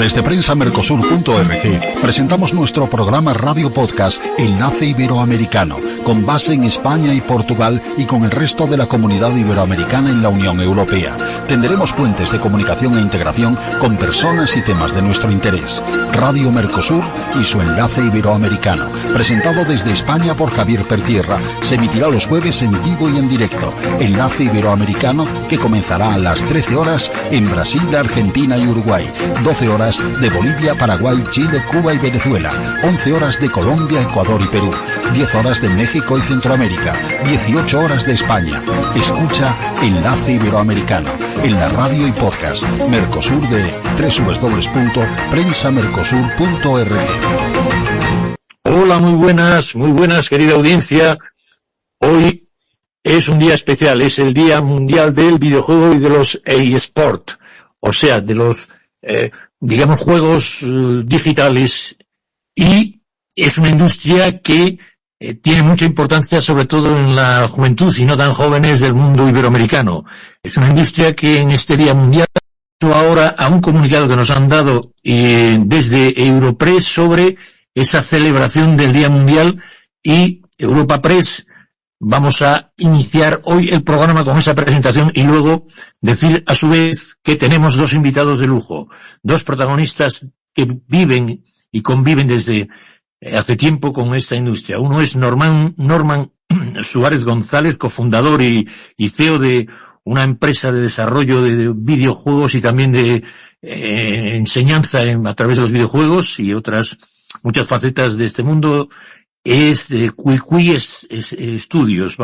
Desde prensamercosur.org presentamos nuestro programa Radio Podcast Enlace Iberoamericano, con base en España y Portugal y con el resto de la comunidad iberoamericana en la Unión Europea. Tendremos puentes de comunicación e integración con personas y temas de nuestro interés. Radio Mercosur y su Enlace Iberoamericano, presentado desde España por Javier Pertierra, se emitirá los jueves en vivo y en directo. Enlace Iberoamericano, que comenzará a las 13 horas en Brasil, Argentina y Uruguay. 12 horas de Bolivia, Paraguay, Chile, Cuba y Venezuela, 11 horas de Colombia, Ecuador y Perú, 10 horas de México y Centroamérica, 18 horas de España. Escucha Enlace Iberoamericano en la radio y podcast Mercosur de www.prensamercosur.org. Hola, muy buenas, querida audiencia. Hoy es un día especial, es el Día Mundial del Videojuego y de los eSport, o sea, de los digamos juegos digitales, y es una industria que tiene mucha importancia sobre todo en la juventud y no tan jóvenes del mundo iberoamericano. Es una industria que en este Día Mundial, ahora a un comunicado que nos han dado desde Europress sobre esa celebración del Día Mundial, y Europa Press, vamos a iniciar hoy el programa con esa presentación y luego decir a su vez que tenemos dos invitados de lujo, dos protagonistas que viven y conviven desde hace tiempo con esta industria. Uno es Norman Suárez González, cofundador y CEO de una empresa de desarrollo de videojuegos y también de enseñanza a través de los videojuegos y otras muchas facetas de este mundo. Es de Cuicuy Studios,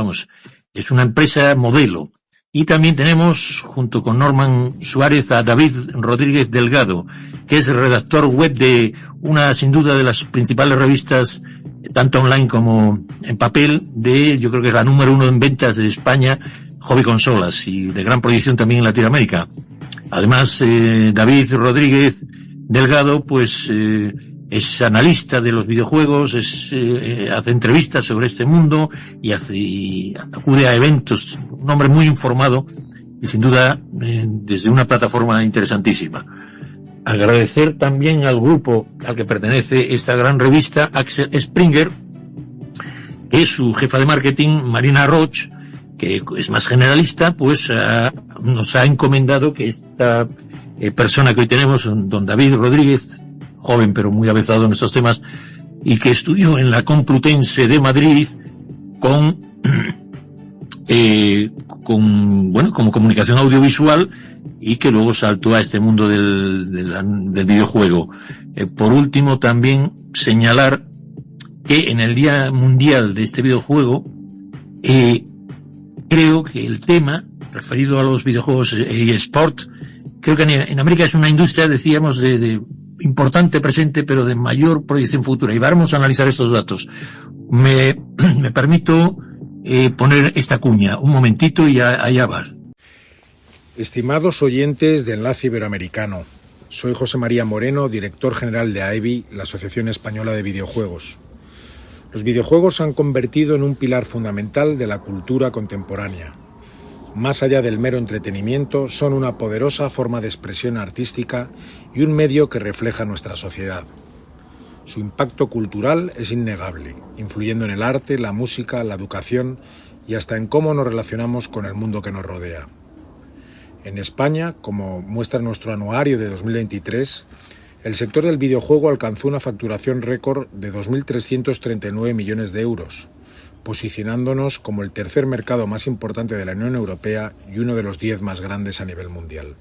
es una empresa modelo. Y también tenemos, junto con Norman Suárez, a David Rodríguez Delgado, que es redactor web de una, sin duda, de las principales revistas, tanto online como en papel, yo creo que es la número 1 en ventas de España, Hobby Consolas, y de gran proyección también en Latinoamérica. Además, David Rodríguez Delgado, es analista de los videojuegos, hace entrevistas sobre este mundo y acude a eventos. Un hombre muy informado y sin duda desde una plataforma interesantísima. Agradecer también al grupo al que pertenece esta gran revista, Axel Springer, que es su jefa de marketing, Marina Roch, que es más generalista, nos ha encomendado que esta persona que hoy tenemos, don David Rodríguez, joven pero muy avanzado en estos temas, y que estudió en la Complutense de Madrid como comunicación audiovisual, y que luego saltó a este mundo del videojuego. Por último, también señalar que en el Día Mundial de este videojuego, creo que el tema referido a los videojuegos y sport, creo que en América es una industria, decíamos, de importante presente, pero de mayor proyección futura. Y vamos a analizar estos datos. Me permito poner esta cuña. Un momentito y allá va. Estimados oyentes de Enlace Iberoamericano, soy José María Moreno, director general de AEVI, la Asociación Española de Videojuegos. Los videojuegos se han convertido en un pilar fundamental de la cultura contemporánea. Más allá del mero entretenimiento, son una poderosa forma de expresión artística y un medio que refleja nuestra sociedad. Su impacto cultural es innegable, influyendo en el arte, la música, la educación y hasta en cómo nos relacionamos con el mundo que nos rodea. En España, como muestra nuestro anuario de 2023, el sector del videojuego alcanzó una facturación récord de 2.339 millones de euros, posicionándonos como el tercer mercado más importante de la Unión Europea y uno de los 10 más grandes a nivel mundial.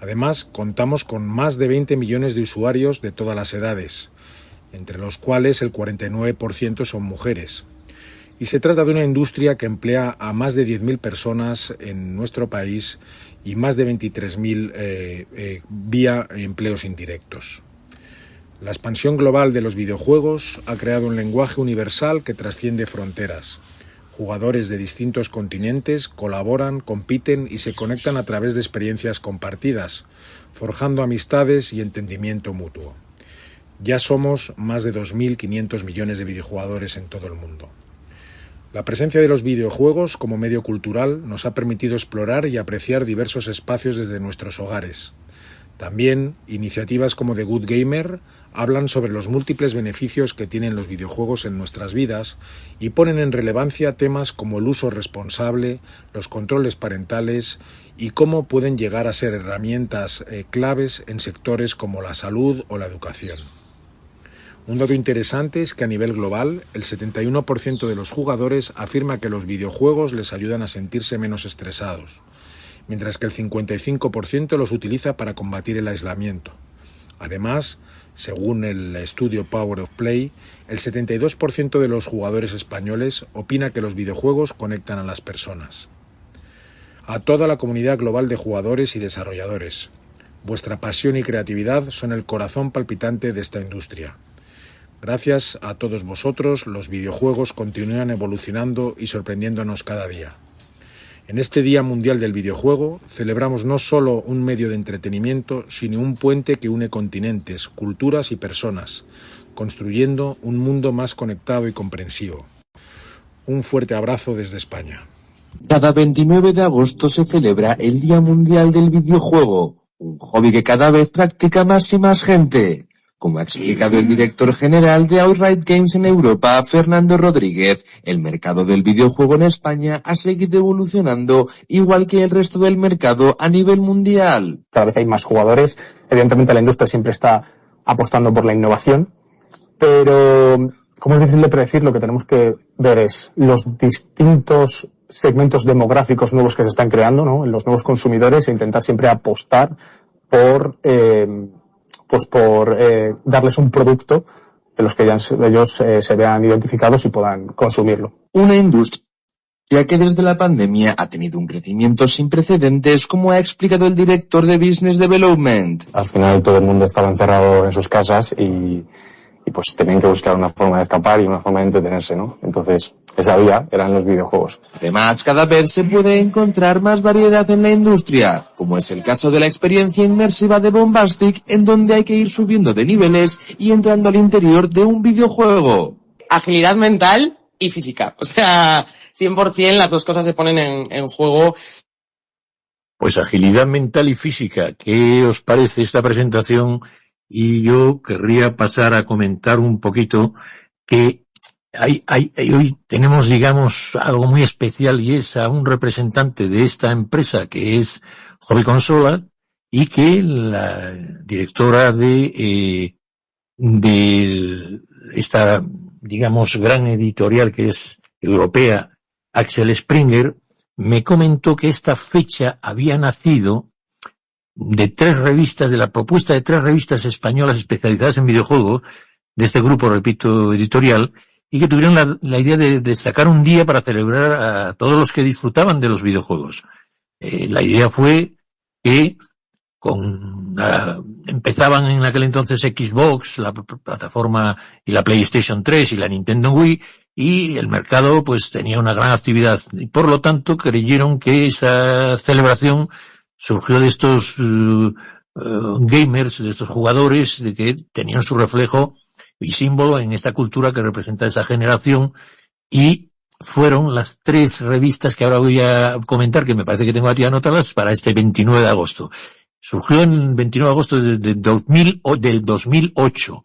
Además, contamos con más de 20 millones de usuarios de todas las edades, entre los cuales el 49% son mujeres. Y se trata de una industria que emplea a más de 10.000 personas en nuestro país y más de 23.000 vía empleos indirectos. La expansión global de los videojuegos ha creado un lenguaje universal que trasciende fronteras. Jugadores de distintos continentes colaboran, compiten y se conectan a través de experiencias compartidas, forjando amistades y entendimiento mutuo. Ya somos más de 2.500 millones de videojugadores en todo el mundo. La presencia de los videojuegos como medio cultural nos ha permitido explorar y apreciar diversos espacios desde nuestros hogares, También, iniciativas como The Good Gamer hablan sobre los múltiples beneficios que tienen los videojuegos en nuestras vidas y ponen en relevancia temas como el uso responsable, los controles parentales y cómo pueden llegar a ser herramientas claves en sectores como la salud o la educación. Un dato interesante es que a nivel global, el 71% de los jugadores afirma que los videojuegos les ayudan a sentirse menos estresados, mientras que el 55% los utiliza para combatir el aislamiento. Además, según el estudio Power of Play, el 72% de los jugadores españoles opina que los videojuegos conectan a las personas. A toda la comunidad global de jugadores y desarrolladores, vuestra pasión y creatividad son el corazón palpitante de esta industria. Gracias a todos vosotros, los videojuegos continúan evolucionando y sorprendiéndonos cada día. En este Día Mundial del Videojuego celebramos no solo un medio de entretenimiento, sino un puente que une continentes, culturas y personas, construyendo un mundo más conectado y comprensivo. Un fuerte abrazo desde España. Cada 29 de agosto se celebra el Día Mundial del Videojuego, un hobby que cada vez practica más y más gente. Como ha explicado el director general de Outright Games en Europa, Fernando Rodríguez, el mercado del videojuego en España ha seguido evolucionando igual que el resto del mercado a nivel mundial. Cada vez hay más jugadores. Evidentemente la industria siempre está apostando por la innovación, pero como es difícil de predecir, lo que tenemos que ver es los distintos segmentos demográficos nuevos que se están creando, ¿no? En los nuevos consumidores, e intentar siempre apostar por darles un producto de los que ellos se vean identificados y puedan consumirlo. Una industria que desde la pandemia ha tenido un crecimiento sin precedentes, como ha explicado el director de Business Development. Al final todo el mundo estaba encerrado en sus casas y pues tenían que buscar una forma de escapar y una forma de entretenerse, ¿no? Entonces, esa vía eran los videojuegos. Además, cada vez se puede encontrar más variedad en la industria, como es el caso de la experiencia inmersiva de Bombastic, en donde hay que ir subiendo de niveles y entrando al interior de un videojuego. Agilidad mental y física. O sea, 100% las dos cosas se ponen en juego. Pues agilidad mental y física. ¿Qué os parece esta presentación? Y yo querría pasar a comentar un poquito que hoy tenemos, digamos, algo muy especial, y es a un representante de esta empresa que es Hobby Consola, y que la directora de esta, digamos, gran editorial que es europea, Axel Springer, me comentó que esta fecha había nacido de la propuesta de 3 revistas españolas especializadas en videojuegos, de este grupo, repito, editorial, y que tuvieron la idea de destacar un día para celebrar a todos los que disfrutaban de los videojuegos. La idea fue que empezaban en aquel entonces Xbox, la plataforma, y la PlayStation 3 y la Nintendo Wii, y el mercado pues tenía una gran actividad, y por lo tanto creyeron que esa celebración surgió de estos gamers, de estos jugadores, de que tenían su reflejo y símbolo en esta cultura que representa esa generación, y fueron las 3 revistas que ahora voy a comentar, que me parece que tengo aquí anotadas, para este 29 de agosto. Surgió en el 29 de agosto del 2008.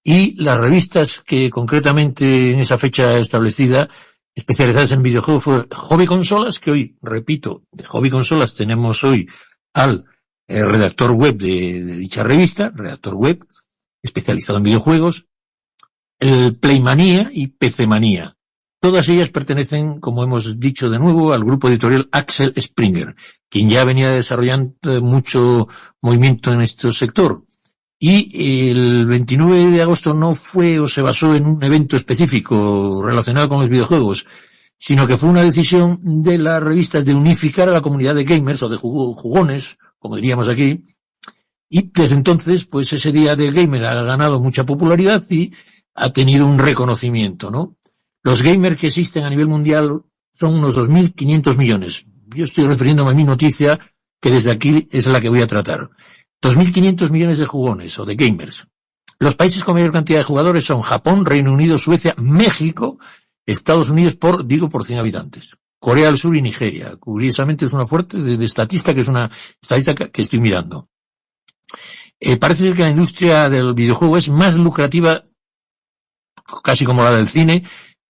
Y las revistas que concretamente en esa fecha establecida, especializadas en videojuegos, fue Hobby Consolas, que hoy, repito, de Hobby Consolas tenemos hoy al redactor web de dicha revista, redactor web especializado en videojuegos, el Playmanía y PCmanía. Todas ellas pertenecen, como hemos dicho de nuevo, al grupo editorial Axel Springer, quien ya venía desarrollando mucho movimiento en este sector. Y el 29 de agosto no fue o se basó en un evento específico relacionado con los videojuegos, sino que fue una decisión de la revista de unificar a la comunidad de gamers o de jugones, como diríamos aquí, y desde entonces, pues ese día del gamer ha ganado mucha popularidad y ha tenido un reconocimiento, ¿no? Los gamers que existen a nivel mundial son unos 2.500 millones. Yo estoy refiriéndome a mi noticia, que desde aquí es la que voy a tratar. 2.500 millones de jugones o de gamers. Los países con mayor cantidad de jugadores son Japón, Reino Unido, Suecia, México, Estados Unidos por 100 habitantes. Corea del Sur y Nigeria. Curiosamente es una fuerte de estadística, que es una estadística que estoy mirando. Parece ser que la industria del videojuego es más lucrativa, casi como la del cine,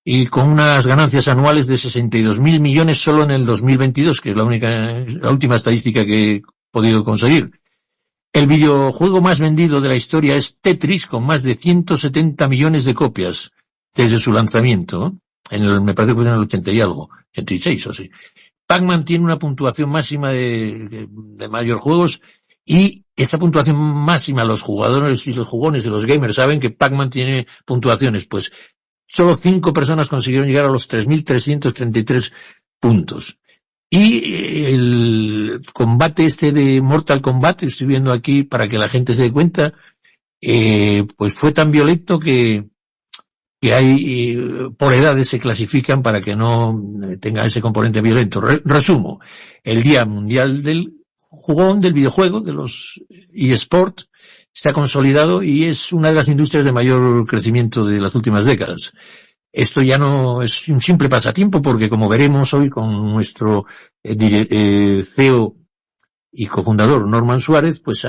y con unas ganancias anuales de 62.000 millones solo en el 2022, que es la última estadística que he podido conseguir. El videojuego más vendido de la historia es Tetris, con más de 170 millones de copias desde su lanzamiento, ¿no? Me parece que fue en el 80 y algo, 86 o así. Pac-Man tiene una puntuación máxima de mayor juegos, y esa puntuación máxima, los jugadores y los jugones y los gamers saben que Pac-Man tiene puntuaciones, pues solo 5 personas consiguieron llegar a los 3.333 puntos. Y el combate de Mortal Kombat, estoy viendo aquí para que la gente se dé cuenta, pues fue tan violento que hay, por edades se clasifican para que no tenga ese componente violento. Resumo, el Día Mundial del Jugón, del videojuego, de los eSport, está consolidado y es una de las industrias de mayor crecimiento de las últimas décadas. Esto ya no es un simple pasatiempo, porque como veremos hoy con nuestro CEO y cofundador Norman Suárez, pues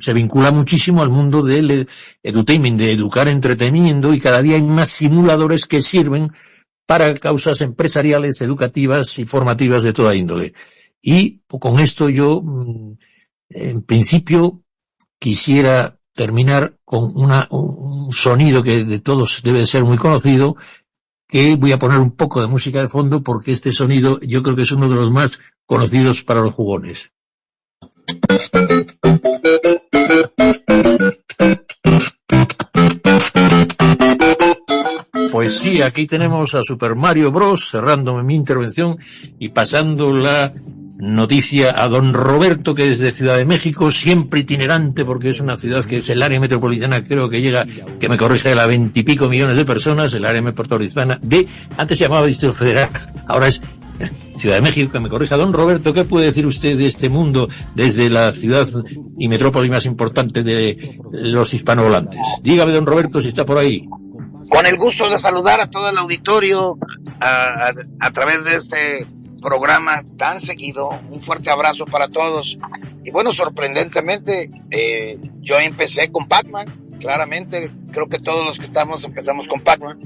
se vincula muchísimo al mundo del edutainment, de educar entreteniendo, y cada día hay más simuladores que sirven para causas empresariales, educativas y formativas de toda índole. Y con esto yo, en principio, quisiera terminar con un sonido que de todos debe de ser muy conocido, que voy a poner un poco de música de fondo, porque este sonido yo creo que es uno de los más conocidos para los jugones. Pues sí, aquí tenemos a Super Mario Bros. Cerrándome mi intervención y pasando la noticia a don Roberto, que desde Ciudad de México, siempre itinerante, porque es una ciudad que es el área metropolitana, creo que llega, que me corrija, de la 20 y pico millones de personas, el área metropolitana antes se llamaba Distrito Federal, ahora es Ciudad de México, que me corrija. Don Roberto, ¿qué puede decir usted de este mundo desde la ciudad y metrópoli más importante de los hispanohablantes? Dígame, don Roberto, si está por ahí. Con el gusto de saludar a todo el auditorio a través de este programa tan seguido. Un fuerte abrazo para todos. Y bueno, sorprendentemente, yo empecé con Pac-Man, claramente, creo que todos los que empezamos con Pac-Man,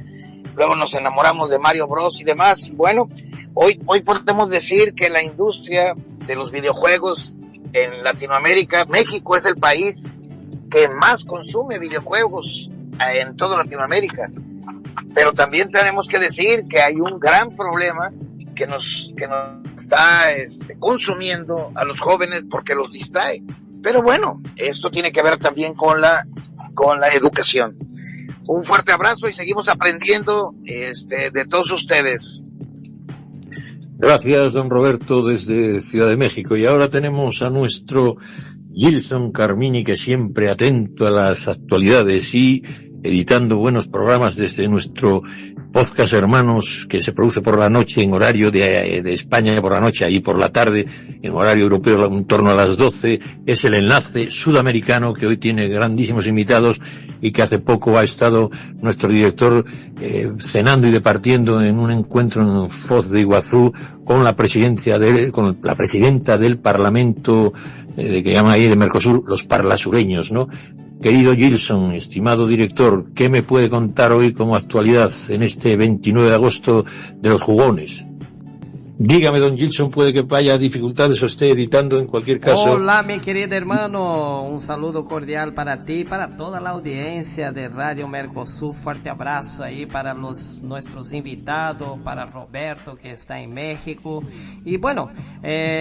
luego nos enamoramos de Mario Bros y demás, y bueno, hoy podemos decir que la industria de los videojuegos en Latinoamérica, México es el país que más consume videojuegos en toda Latinoamérica, pero también tenemos que decir que hay un gran problema que nos está consumiendo a los jóvenes porque los distrae. Pero bueno, esto tiene que ver también con la educación. Un fuerte abrazo y seguimos aprendiendo de todos ustedes. Gracias, don Roberto, desde Ciudad de México. Y ahora tenemos a nuestro Gilson Carmini, que siempre atento a las actualidades y editando buenos programas desde nuestro podcast Hermanos, que se produce por la noche en horario de España, por la noche, ahí por la tarde en horario europeo en torno a las 12. Es el Enlace Sudamericano, que hoy tiene grandísimos invitados y que hace poco ha estado nuestro director cenando y departiendo en un encuentro en Foz de Iguazú con la presidenta del Parlamento que llaman ahí de Mercosur, los parlasureños, ¿no? Querido Gilson, estimado director, ¿qué me puede contar hoy como actualidad en este 29 de agosto de los jugones? Dígame, don Gilson, puede que haya dificultades o esté editando en cualquier caso. Hola, mi querido hermano, un saludo cordial para ti y para toda la audiencia de Radio Mercosur. Fuerte abrazo ahí para nuestros invitados, para Roberto, que está en México. Y bueno,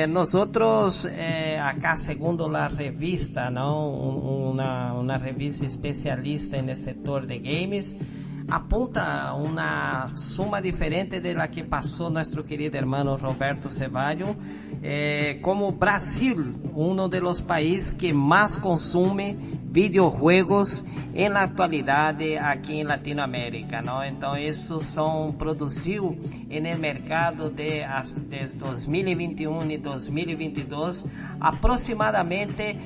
nosotros acá, segundo la revista, ¿no? Una revista especialista en el sector de games, apunta una suma diferente de la que pasó nuestro querido hermano Roberto Ceballos, como Brasil, uno de los países que más consume videojuegos en la actualidad aquí en Latinoamérica, ¿no? Entonces, esos son producidos en el mercado desde 2021 y 2022 aproximadamente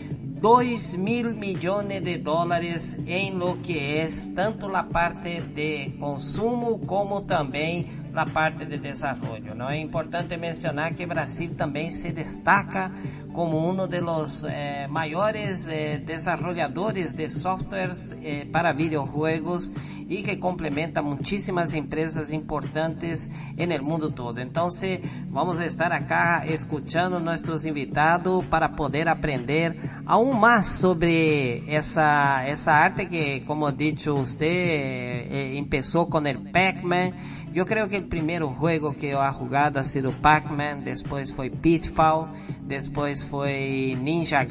2.000 millones de dólares en lo que es tanto la parte de consumo como también la parte de desarrollo, ¿no? Es importante mencionar que Brasil también se destaca como uno de los mayores desarrolladores de softwares para videojuegos y que complementa muchísimas empresas importantes en el mundo todo. Entonces vamos a estar acá escuchando a nuestros invitados para poder aprender aún más sobre esa arte que, como ha dicho usted, empezó con el Pac-Man. Yo creo que el primer juego que yo he jugado ha sido Pac-Man, después fue Pitfall, después fue Ninja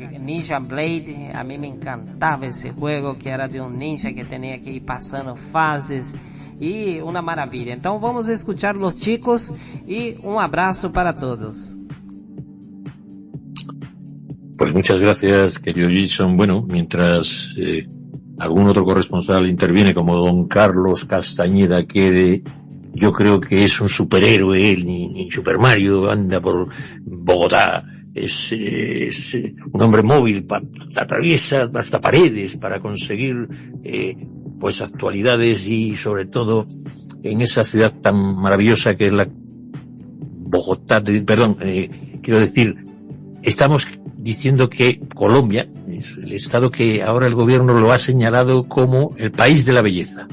Blade. A mí me encantaba ese juego, que era de un ninja que tenía que ir pasando fases y una maravilla. Entonces vamos a escuchar los chicos y un abrazo para todos. Pues muchas gracias, querido Jason. Bueno, mientras algún otro corresponsal interviene, como don Carlos Castañeda, yo creo que es un superhéroe, él, ni Super Mario, anda por Bogotá, es un hombre móvil, atraviesa hasta paredes para conseguir pues actualidades, y sobre todo en esa ciudad tan maravillosa que es la Bogotá, quiero decir, estamos diciendo que Colombia es el estado que ahora el gobierno lo ha señalado como el país de la belleza.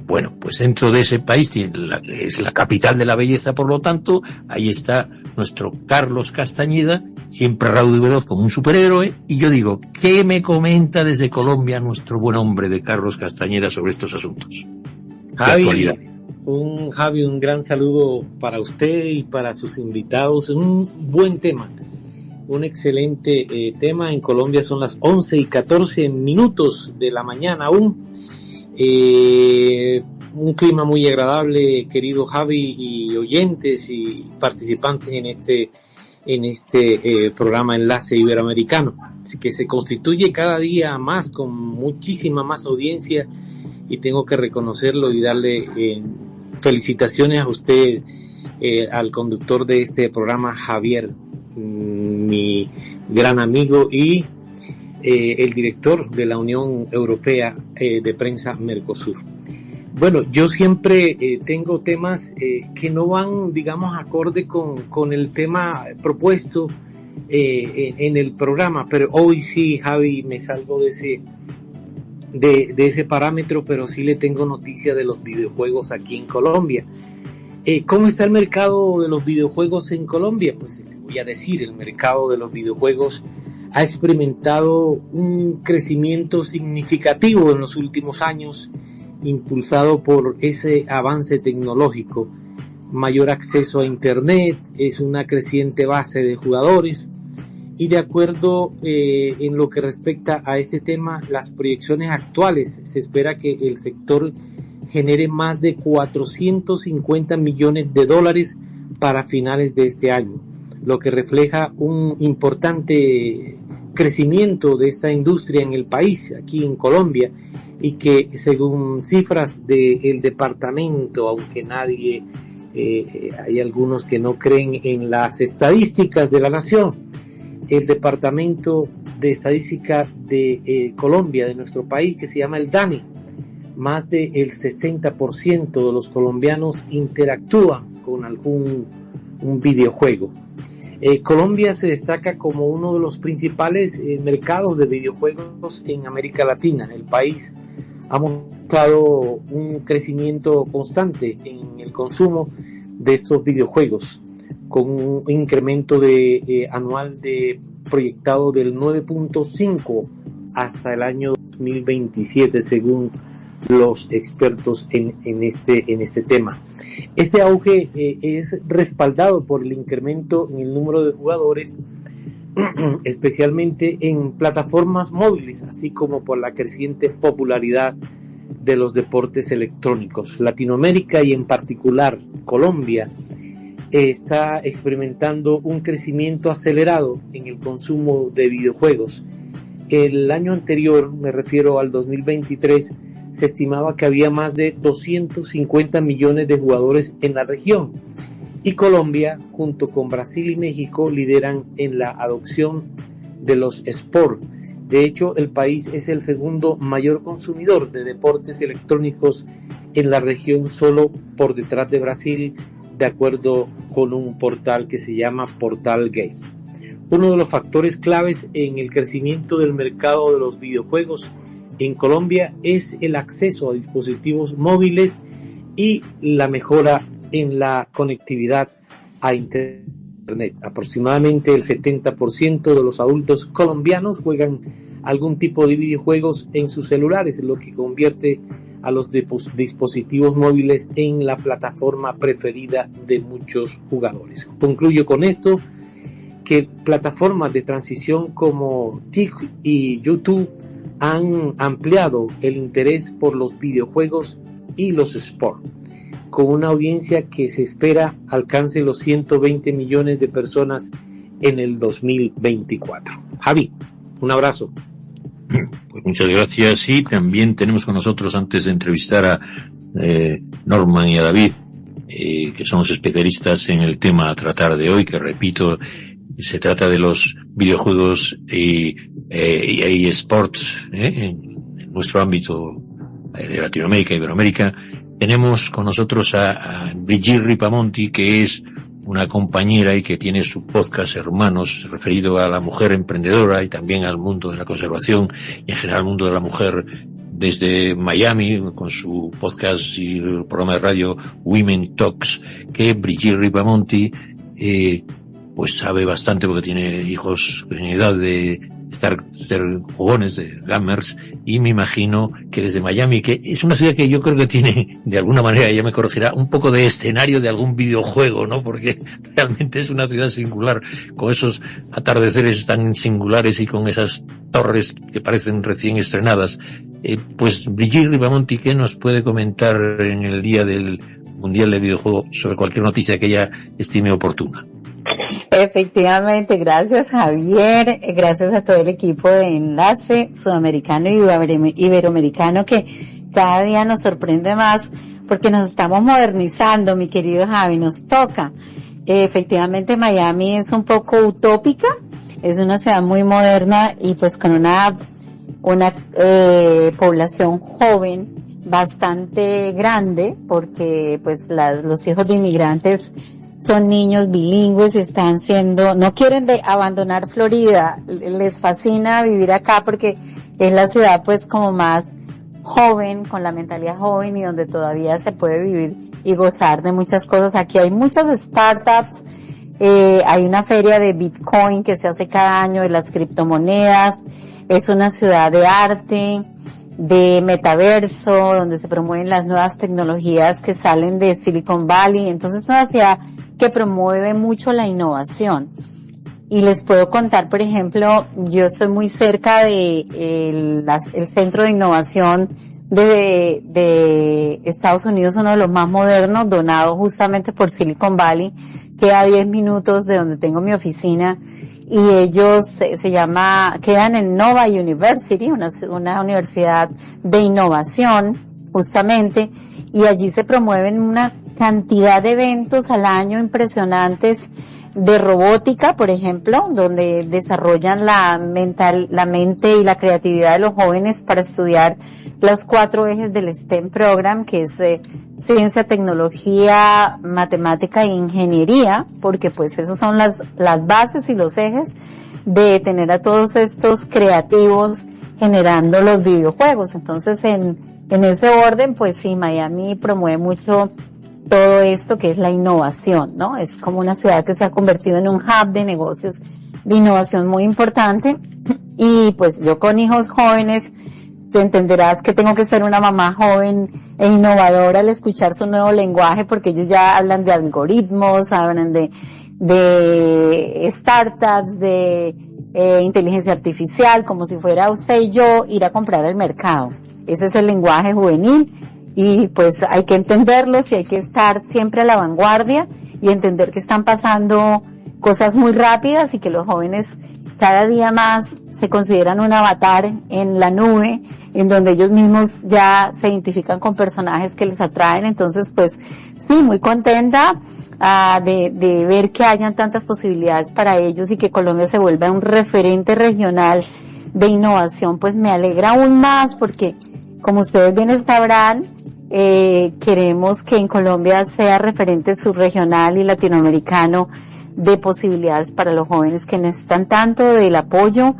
Bueno, pues dentro de ese país es la capital de la belleza, por lo tanto, ahí está nuestro Carlos Castañeda, siempre raudo y veloz como un superhéroe, y yo digo, ¿qué me comenta desde Colombia nuestro buen hombre de Carlos Castañeda sobre estos asuntos? Javi, un gran saludo para usted y para sus invitados. Un buen tema, un excelente tema. En Colombia son las 11:14 de la mañana aún. Un clima muy agradable, querido Javi, y oyentes y participantes en este programa Enlace Iberoamericano, que se constituye cada día más, con muchísima más audiencia, y tengo que reconocerlo y darle felicitaciones a usted, al conductor de este programa, Javier, mi gran amigo, y el director de la Unión Europea de Prensa Mercosur. Bueno, yo siempre tengo temas que no van, digamos, acorde con el tema propuesto en el programa, pero hoy sí, Javi, me salgo de ese parámetro, pero sí le tengo noticia de los videojuegos aquí en Colombia. ¿Cómo está el mercado de los videojuegos en Colombia? Pues les voy a decir, el mercado de los videojuegos ha experimentado un crecimiento significativo en los últimos años, impulsado por ese avance tecnológico, mayor acceso a Internet, es una creciente base de jugadores, y de acuerdo en lo que respecta a este tema, las proyecciones actuales, se espera que el sector genere más de 450 millones de dólares para finales de este año, lo que refleja un importante crecimiento de esta industria en el país, aquí en Colombia, y que según cifras del departamento, aunque hay algunos que no creen en las estadísticas de la nación, el departamento de estadística de Colombia, de nuestro país, que se llama el DANE, más del 60% de los colombianos interactúan con un videojuego. Colombia se destaca como uno de los principales mercados de videojuegos en América Latina. El país ha mostrado un crecimiento constante en el consumo de estos videojuegos, con un incremento anual proyectado del 9.5 hasta el año 2027, según los expertos en este tema. Este auge es respaldado por el incremento en el número de jugadores, especialmente en plataformas móviles, así como por la creciente popularidad de los deportes electrónicos. Latinoamérica, y en particular Colombia, está experimentando un crecimiento acelerado en el consumo de videojuegos. El año anterior, me refiero al 2023, se estimaba que había más de 250 millones de jugadores en la región, y Colombia, junto con Brasil y México, lideran en la adopción de los eSports, De hecho, el país es el segundo mayor consumidor de deportes electrónicos en la región, solo por detrás de Brasil, de acuerdo con un portal que se llama Portal Games. Uno de los factores claves en el crecimiento del mercado de los videojuegos en Colombia es el acceso a dispositivos móviles y la mejora en la conectividad a Internet. Aproximadamente el 70% de los adultos colombianos juegan algún tipo de videojuegos en sus celulares, lo que convierte a los dispositivos móviles en la plataforma preferida de muchos jugadores. Concluyo con esto, que plataformas de transición como TikTok y YouTube han ampliado el interés por los videojuegos y los sports, con una audiencia que se espera alcance los 120 millones de personas en el 2024. Javi, un abrazo. Pues muchas gracias, y también tenemos con nosotros, antes de entrevistar a Norman y a David, que son los especialistas en el tema a tratar de hoy, que repito, se trata de los videojuegos y eSports en nuestro ámbito de Latinoamérica y Iberoamérica. Tenemos con nosotros a Brigitte Ripamonti, que es una compañera y que tiene su podcast Hermanos, referido a la mujer emprendedora y también al mundo de la conservación y en general al mundo de la mujer, desde Miami, con su podcast y el programa de radio Women Talks, que Brigitte Ripamonti pues sabe bastante, porque tiene hijos en edad de ser jugones, de gamers, y me imagino que desde Miami, que es una ciudad que yo creo que tiene, de alguna manera, ella me corregirá, un poco de escenario de algún videojuego, ¿no? Porque realmente es una ciudad singular, con esos atardeceres tan singulares y con esas torres que parecen recién estrenadas. Pues Brigitte Ripamonti, ¿qué nos puede comentar en el día del Mundial de Videojuego sobre cualquier noticia que ella estime oportuna? Efectivamente, gracias Javier, gracias a todo el equipo de Enlace Sudamericano y Iberoamericano, que cada día nos sorprende más porque nos estamos modernizando, mi querido Javi, nos toca. Efectivamente, Miami es un poco utópica, es una ciudad muy moderna y pues con una población joven bastante grande, porque pues los hijos de inmigrantes son niños bilingües, no quieren abandonar Florida, les fascina vivir acá porque es la ciudad pues como más joven, con la mentalidad joven y donde todavía se puede vivir y gozar de muchas cosas. Aquí hay muchas startups, hay una feria de Bitcoin que se hace cada año, de las criptomonedas, es una ciudad de arte, de metaverso, donde se promueven las nuevas tecnologías que salen de Silicon Valley. Entonces es una ciudad que promueve mucho la innovación. Y les puedo contar, por ejemplo, yo estoy muy cerca de el Centro de Innovación de Estados Unidos, uno de los más modernos, donado justamente por Silicon Valley, queda 10 minutos de donde tengo mi oficina, y ellos quedan en Nova University, una universidad de innovación, justamente, y allí se promueven una cantidad de eventos al año impresionantes de robótica, por ejemplo, donde desarrollan la mente y la creatividad de los jóvenes para estudiar los 4 ejes del STEM Program, que es ciencia, tecnología, matemática e ingeniería, porque pues esos son las bases y los ejes de tener a todos estos creativos generando los videojuegos. Entonces, en ese orden, pues sí, Miami promueve mucho todo esto que es la innovación, ¿no? Es como una ciudad que se ha convertido en un hub de negocios de innovación muy importante. Y pues yo con hijos jóvenes, te entenderás que tengo que ser una mamá joven e innovadora al escuchar su nuevo lenguaje, porque ellos ya hablan de algoritmos, hablan de startups, de inteligencia artificial, como si fuera usted y yo ir a comprar al mercado. Ese es el lenguaje juvenil. Y pues hay que entenderlos y hay que estar siempre a la vanguardia y entender que están pasando cosas muy rápidas y que los jóvenes cada día más se consideran un avatar en la nube, en donde ellos mismos ya se identifican con personajes que les atraen. Entonces, pues sí, muy contenta de ver que hayan tantas posibilidades para ellos y que Colombia se vuelva un referente regional de innovación, pues me alegra aún más porque, como ustedes bien sabrán, queremos que en Colombia sea referente subregional y latinoamericano de posibilidades para los jóvenes que necesitan tanto del apoyo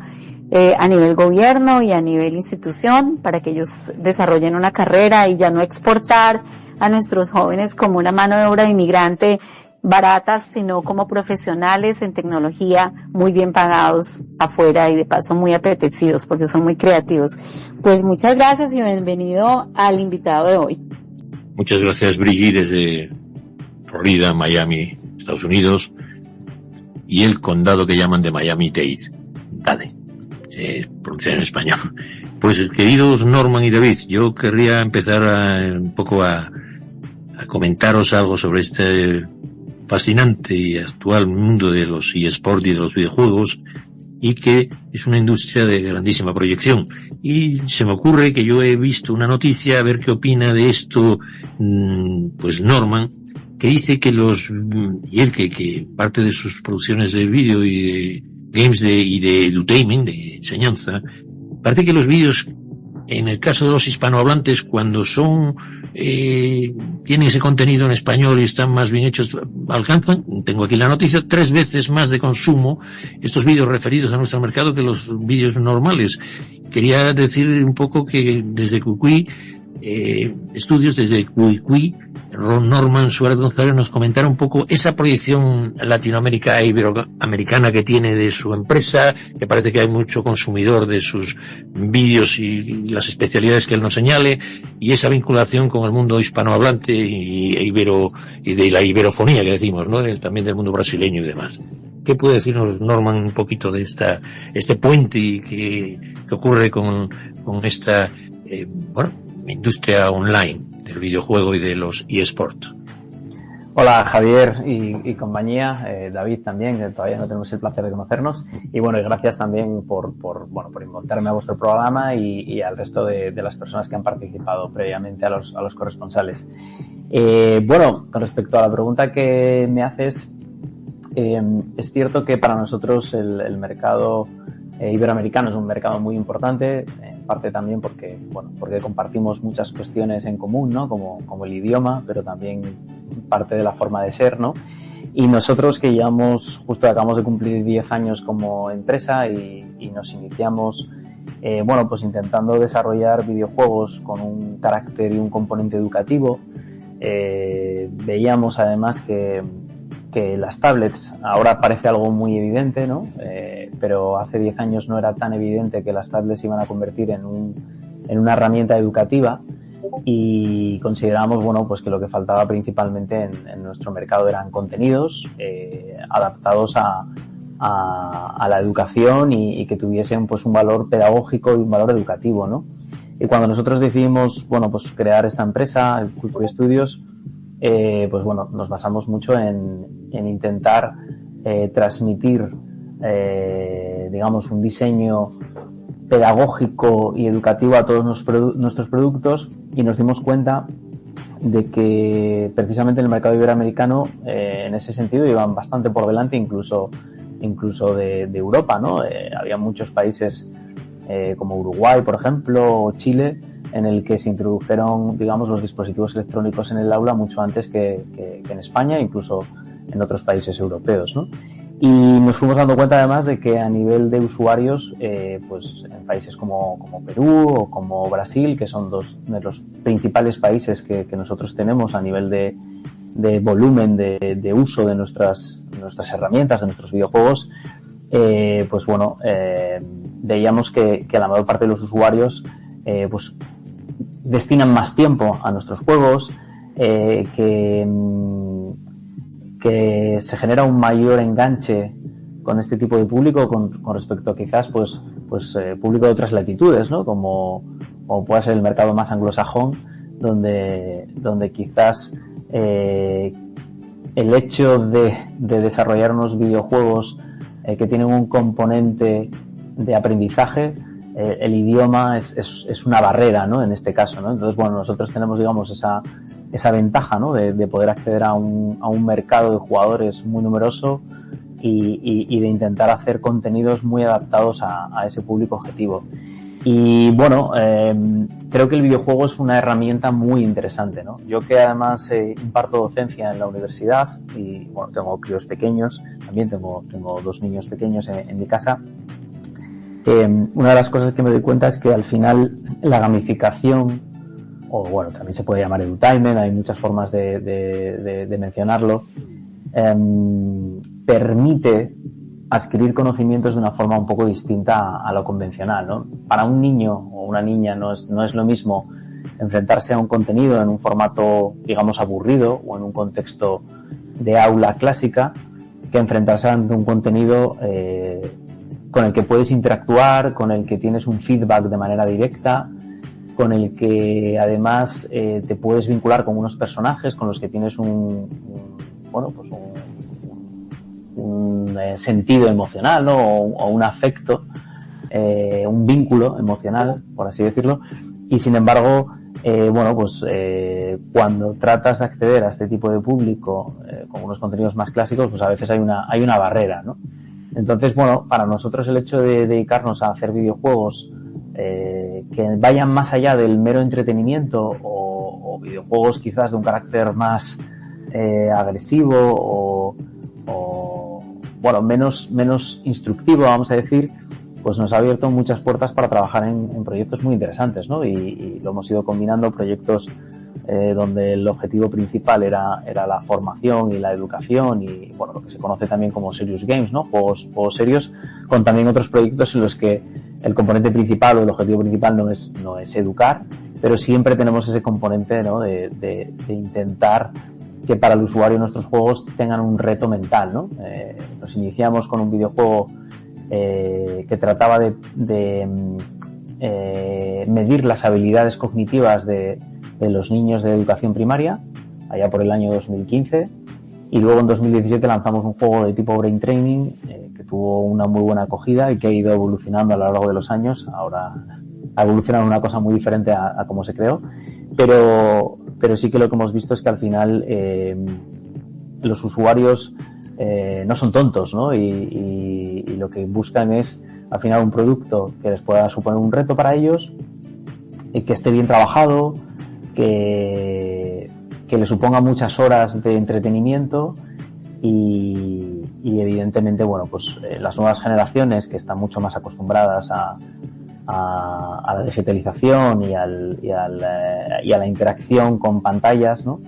a nivel gobierno y a nivel institución para que ellos desarrollen una carrera y ya no exportar a nuestros jóvenes como una mano de obra de inmigrante baratas, sino como profesionales en tecnología muy bien pagados afuera y de paso muy apetecidos porque son muy creativos. Pues muchas gracias y bienvenido al invitado de hoy. Muchas gracias, Brigitte, desde Florida, Miami, Estados Unidos, y el condado que llaman de Miami-Dade, se pronuncia en español. Pues, queridos Norman y David, yo querría empezar un poco a comentaros algo sobre este fascinante y actual mundo de los eSports y de los videojuegos, y que es una industria de grandísima proyección. Y se me ocurre que yo he visto una noticia, a ver qué opina de esto, pues Norman, que dice que y él que parte de sus producciones de vídeo y de games y de edutainment, de enseñanza, parece que los vídeos, en el caso de los hispanohablantes, cuando tienen ese contenido en español y están más bien hechos, alcanzan, tengo aquí la noticia, 3 veces más de consumo estos vídeos referidos a nuestro mercado que los vídeos normales. Quería decir un poco que desde Cucuy, estudios desde Cucuy, Norman Suárez González nos comentara un poco esa proyección Latinoamérica e iberoamericana que tiene de su empresa, que parece que hay mucho consumidor de sus vídeos y las especialidades que él nos señale, y esa vinculación con el mundo hispanohablante y de la iberofonía que decimos, ¿no? También del mundo brasileño y demás. ¿Qué puede decirnos Norman un poquito de este puente que ocurre con esta industria online del videojuego y de los eSports? Hola Javier y compañía, David también, que todavía no tenemos el placer de conocernos, y bueno, y gracias también por invitarme a vuestro programa y al resto de las personas que han participado previamente a los corresponsales. Con respecto a la pregunta que me haces, es cierto que para nosotros el mercado iberoamericano es un mercado muy importante, en parte también porque compartimos muchas cuestiones en común, ¿no? Como el idioma, pero también parte de la forma de ser, ¿no? Y nosotros que acabamos de cumplir 10 años como empresa y nos iniciamos, pues intentando desarrollar videojuegos con un carácter y un componente educativo. Veíamos además que las tablets ahora parece algo muy evidente, ¿no? Pero hace 10 años no era tan evidente que las tablets se iban a convertir en una herramienta educativa, y consideramos, pues que lo que faltaba principalmente en nuestro mercado eran contenidos adaptados a la educación y que tuviesen pues un valor pedagógico y un valor educativo, ¿no? Y cuando nosotros decidimos, pues crear esta empresa, el Cucuy Studios, nos basamos mucho en intentar transmitir, un diseño pedagógico y educativo a todos nuestros productos, y nos dimos cuenta de que precisamente en el mercado iberoamericano, en ese sentido, iban bastante por delante incluso de Europa, ¿no? Había muchos países como Uruguay, por ejemplo, o Chile, en el que se introdujeron, los dispositivos electrónicos en el aula mucho antes que en España, incluso en otros países europeos, ¿no? Y nos fuimos dando cuenta además de que a nivel de usuarios, en países como Perú o como Brasil, que son dos de los principales países que nosotros tenemos a nivel de volumen de uso de nuestras herramientas, de nuestros videojuegos, veíamos que la mayor parte de los usuarios destinan más tiempo a nuestros juegos, que se genera un mayor enganche con este tipo de público con respecto a quizás público de otras latitudes, ¿no? Como puede ser el mercado más anglosajón, donde quizás el hecho de desarrollar unos videojuegos que tienen un componente de aprendizaje, el idioma es una barrera, ¿no? En este caso, ¿no? Entonces, nosotros tenemos, esa ventaja, ¿no? De poder acceder a un mercado de jugadores muy numeroso, y de intentar hacer contenidos muy adaptados a ese público objetivo. Y bueno, creo que el videojuego es una herramienta muy interesante, ¿no? Yo que además imparto docencia en la universidad y bueno, tengo críos pequeños, también tengo 2 niños pequeños en mi casa. Una de las cosas que me doy cuenta es que al final la gamificación, o bueno, también se puede llamar edutainment, hay muchas formas de mencionarlo, permite adquirir conocimientos de una forma un poco distinta a lo convencional, ¿no? Para un niño o una niña no es lo mismo enfrentarse a un contenido en un formato, digamos, aburrido o en un contexto de aula clásica que enfrentarse ante un contenido con el que puedes interactuar, con el que tienes un feedback de manera directa, con el que además te puedes vincular con unos personajes con los que tienes un sentido emocional, ¿no? O un afecto, un vínculo emocional, por así decirlo, y sin embargo, cuando tratas de acceder a este tipo de público con unos contenidos más clásicos, pues a veces hay una barrera, ¿no? Entonces, bueno, para nosotros el hecho de dedicarnos a hacer videojuegos que vayan más allá del mero entretenimiento o videojuegos quizás de un carácter más agresivo o menos instructivo, vamos a decir, pues nos ha abierto muchas puertas para trabajar en proyectos muy interesantes, ¿no? Y lo hemos ido combinando, proyectos donde el objetivo principal era la formación y la educación y, bueno, lo que se conoce también como serious games, ¿no? Juegos serios, con también otros proyectos en los que el componente principal o el objetivo principal no es educar, pero siempre tenemos ese componente, ¿no? de intentar que para el usuario nuestros juegos tengan un reto mental, ¿no? Nos iniciamos con un videojuego que trataba de medir las habilidades cognitivas de los niños de educación primaria, allá por el año 2015, y luego en 2017 lanzamos un juego de tipo Brain Training que tuvo una muy buena acogida y que ha ido evolucionando a lo largo de los años. Ahora ha evolucionado una cosa muy diferente a cómo se creó, pero sí que lo que hemos visto es que al final los usuarios no son tontos, ¿no? Y lo que buscan es al final un producto que les pueda suponer un reto para ellos, que esté bien trabajado, que le suponga muchas horas de entretenimiento y evidentemente, bueno, pues las nuevas generaciones que están mucho más acostumbradas a la digitalización y a la interacción con pantallas, ¿no?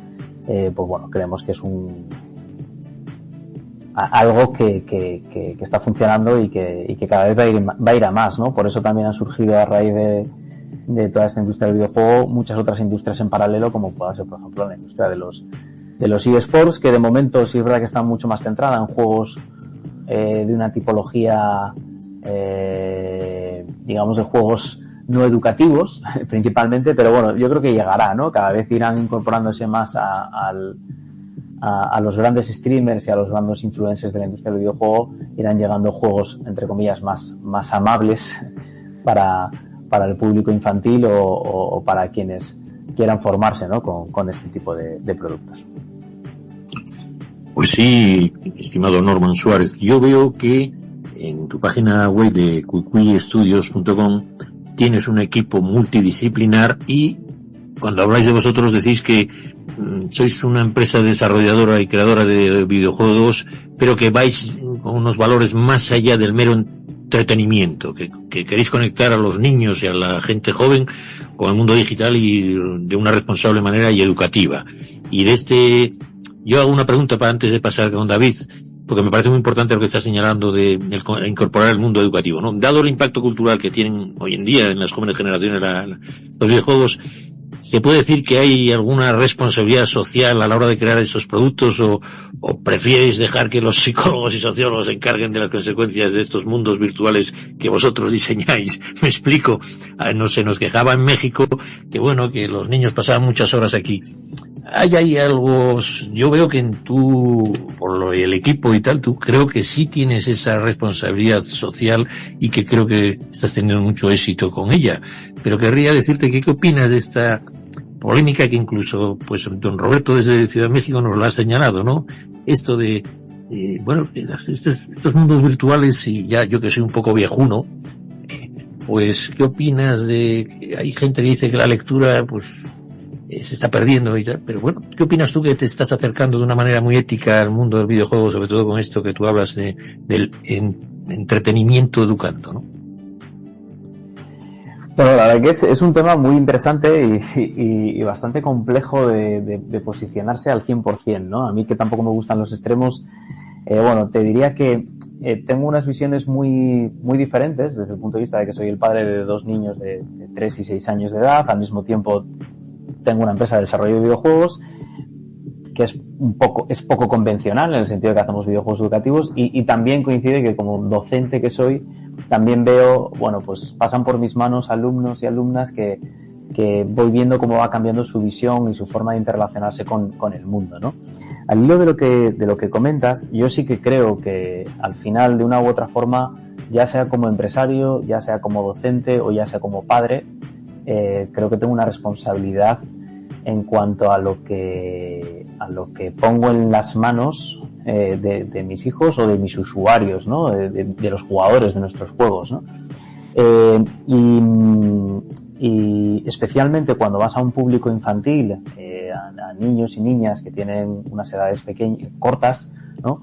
Pues bueno, creemos que es algo que está funcionando y que cada vez va a ir a más, ¿no? Por eso también han surgido a raíz de toda esta industria del videojuego muchas otras industrias en paralelo, como pueda ser, por ejemplo, la industria de los eSports, que de momento sí es verdad que está mucho más centrada en juegos de una tipología digamos de juegos no educativos principalmente, pero bueno, yo creo que llegará, ¿no? Cada vez irán incorporándose más a los grandes streamers y a los grandes influencers de la industria del videojuego, irán llegando juegos, entre comillas, más amables para el público infantil o para quienes quieran formarse, ¿no? con este tipo de productos. Pues sí, estimado Norman Suárez, yo veo que en tu página web de cuicuistudios.com tienes un equipo multidisciplinar y cuando habláis de vosotros decís que sois una empresa desarrolladora y creadora de videojuegos, pero que vais con unos valores más allá del mero entretenimiento, que queréis conectar a los niños y a la gente joven con el mundo digital y de una responsable manera y educativa. Y yo hago una pregunta para antes de pasar con David, porque me parece muy importante lo que está señalando de incorporar el mundo educativo, ¿no? Dado el impacto cultural que tienen hoy en día en las jóvenes generaciones los videojuegos, ¿se puede decir que hay alguna responsabilidad social a la hora de crear esos productos o prefieres dejar que los psicólogos y sociólogos se encarguen de las consecuencias de estos mundos virtuales que vosotros diseñáis? Me explico. No se nos quejaba en México que bueno, que los niños pasaban muchas horas aquí. Hay algo, yo veo que por el equipo y tal, tú creo que sí tienes esa responsabilidad social y que creo que estás teniendo mucho éxito con ella. Pero querría decirte ¿qué opinas de esta polémica que incluso, pues, don Roberto desde Ciudad de México nos lo ha señalado, ¿no? Esto de bueno, estos mundos virtuales, y ya yo que soy un poco viejuno, pues, ¿qué opinas de que hay gente que dice que la lectura, pues, se está perdiendo y tal? Pero bueno, ¿qué opinas tú, que te estás acercando de una manera muy ética al mundo del videojuego, sobre todo con esto que tú hablas del entretenimiento educando, ¿no? Bueno, la verdad que es un tema muy interesante y bastante complejo de posicionarse al 100%, ¿no? A mí, que tampoco me gustan los extremos, bueno, te diría que tengo unas visiones muy diferentes desde el punto de vista de que soy el padre de 2 niños de 3 y 6 años de edad. Al mismo tiempo tengo una empresa de desarrollo de videojuegos que es poco convencional, en el sentido de que hacemos videojuegos educativos, y también coincide que, como docente que soy, también veo, bueno, pues pasan por mis manos alumnos y alumnas que voy viendo cómo va cambiando su visión y su forma de interrelacionarse con el mundo, ¿no? Al hilo de lo que comentas, yo sí que creo que al final, de una u otra forma, ya sea como empresario, ya sea como docente o ya sea como padre, creo que tengo una responsabilidad en cuanto a lo que pongo en las manos de mis hijos o de mis usuarios, ¿no? De los jugadores de nuestros juegos, ¿no? Y especialmente cuando vas a un público infantil, a niños y niñas que tienen unas edades cortas, ¿no?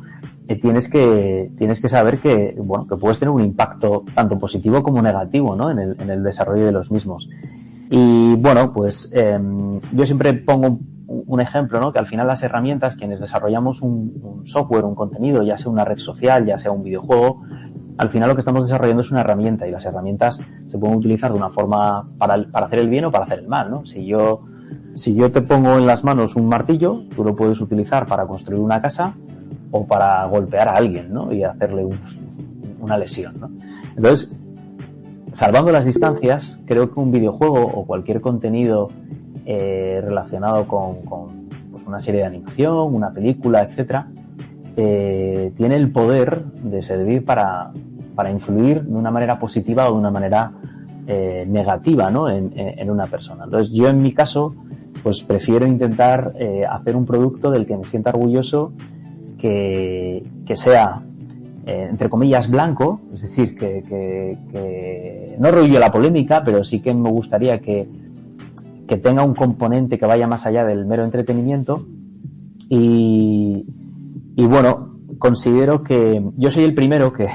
Tienes que saber que, bueno, que puedes tener un impacto tanto positivo como negativo, ¿no? En el desarrollo de los mismos. Y bueno, pues yo siempre pongo un ejemplo, ¿no? Que al final las herramientas, quienes desarrollamos un software, un contenido, ya sea una red social, ya sea un videojuego, al final lo que estamos desarrollando es una herramienta, y las herramientas se pueden utilizar de una forma para hacer el bien o para hacer el mal, ¿no? Si yo te pongo en las manos un martillo, tú lo puedes utilizar para construir una casa o para golpear a alguien, ¿no? Y hacerle una lesión, ¿no? Entonces, salvando las distancias, creo que un videojuego o cualquier contenido relacionado con pues una serie de animación, una película, etcétera, tiene el poder de servir para influir de una manera positiva o de una manera negativa, ¿no? en una persona. Entonces, yo en mi caso, pues prefiero intentar hacer un producto del que me sienta orgulloso, que sea entre comillas blanco, es decir, que no rollo la polémica, pero sí que me gustaría que tenga un componente que vaya más allá del mero entretenimiento. Y bueno, considero que yo soy el primero que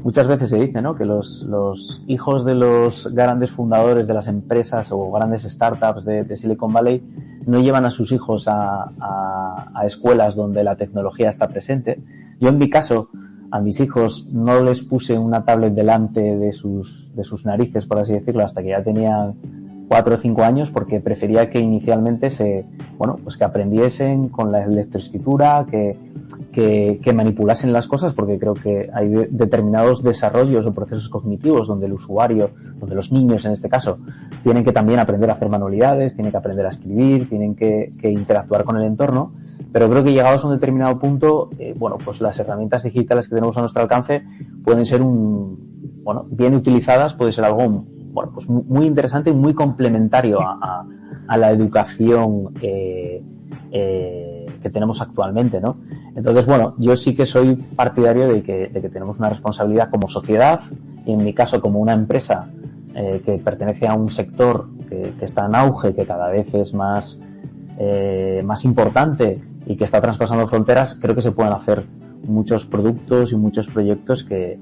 muchas veces se dice, ¿no? Que los hijos de los grandes fundadores de las empresas o grandes startups de Silicon Valley no llevan a sus hijos a escuelas donde la tecnología está presente. Yo, en mi caso, a mis hijos no les puse una tablet delante de sus narices, por así decirlo, hasta que ya tenían 4 o 5 años, porque prefería que inicialmente que aprendiesen con la lectoescritura, que manipulasen las cosas, porque creo que hay determinados desarrollos o procesos cognitivos donde el usuario, donde los niños en este caso, tienen que también aprender a hacer manualidades, tienen que aprender a escribir, tienen que interactuar con el entorno. Pero creo que, llegados a un determinado punto, pues las herramientas digitales que tenemos a nuestro alcance pueden ser bien utilizadas, puede ser algo pues muy interesante y muy complementario a la educación que tenemos actualmente, ¿no? Entonces, bueno, yo sí que soy partidario de que tenemos una responsabilidad como sociedad, y en mi caso como una empresa que pertenece a un sector que está en auge, que cada vez es más importante y que está traspasando fronteras. Creo que se pueden hacer muchos productos y muchos proyectos que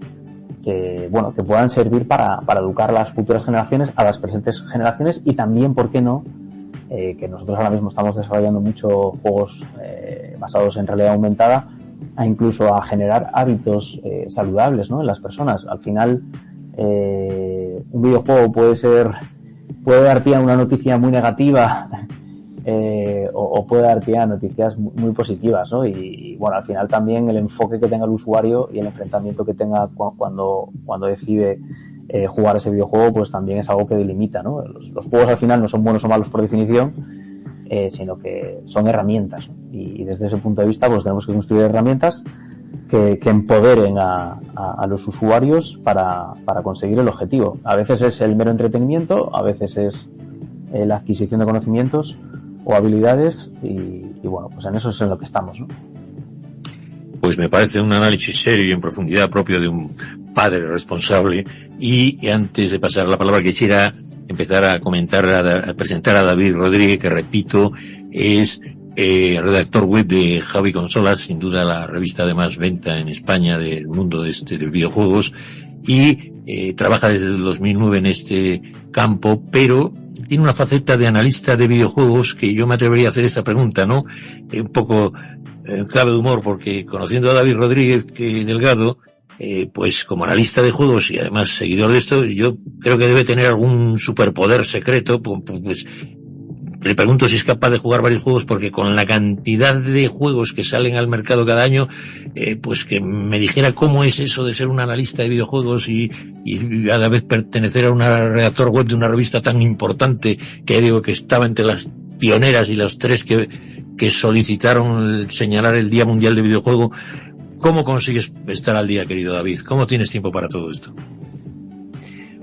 puedan servir para educar a las futuras generaciones, a las presentes generaciones, y también, ¿por qué no?, que nosotros ahora mismo estamos desarrollando muchos juegos basados en realidad aumentada, incluso a generar hábitos saludables, ¿no?, en las personas. Al final, un videojuego puede dar pie a una noticia muy negativa, o puede dar pie a noticias muy positivas, ¿no? Y bueno, al final también el enfoque que tenga el usuario y el enfrentamiento que tenga cuando decide jugar ese videojuego, pues también es algo que delimita, ¿no? Los juegos al final no son buenos o malos por definición, sino que son herramientas, ¿no? Y desde ese punto de vista, pues tenemos que construir herramientas que empoderen a los usuarios para conseguir el objetivo. A veces es el mero entretenimiento, a veces es la adquisición de conocimientos o habilidades, y bueno, pues en eso es en lo que estamos, ¿no? pues me parece un análisis serio y en profundidad propio de un padre responsable. Y antes de pasar la palabra, quisiera empezar a presentar a David Rodríguez, que repito, es redactor web de Hobby Consolas, sin duda la revista de más venta en España del mundo de videojuegos, y trabaja desde el 2009 en este campo, pero tiene una faceta de analista de videojuegos que yo me atrevería a hacer esta pregunta, ¿no? Un poco clave de humor, porque conociendo a David Rodríguez Delgado, pues como analista de juegos y además seguidor de esto, yo creo que debe tener algún superpoder secreto, pues le pregunto si es capaz de jugar varios juegos, porque con la cantidad de juegos que salen al mercado cada año, pues que me dijera cómo es eso de ser un analista de videojuegos y a la vez pertenecer a una redactor web de una revista tan importante, que digo que estaba entre las pioneras y los 3 que solicitaron señalar el Día Mundial de Videojuego. ¿Cómo consigues estar al día, querido David? ¿Cómo tienes tiempo para todo esto?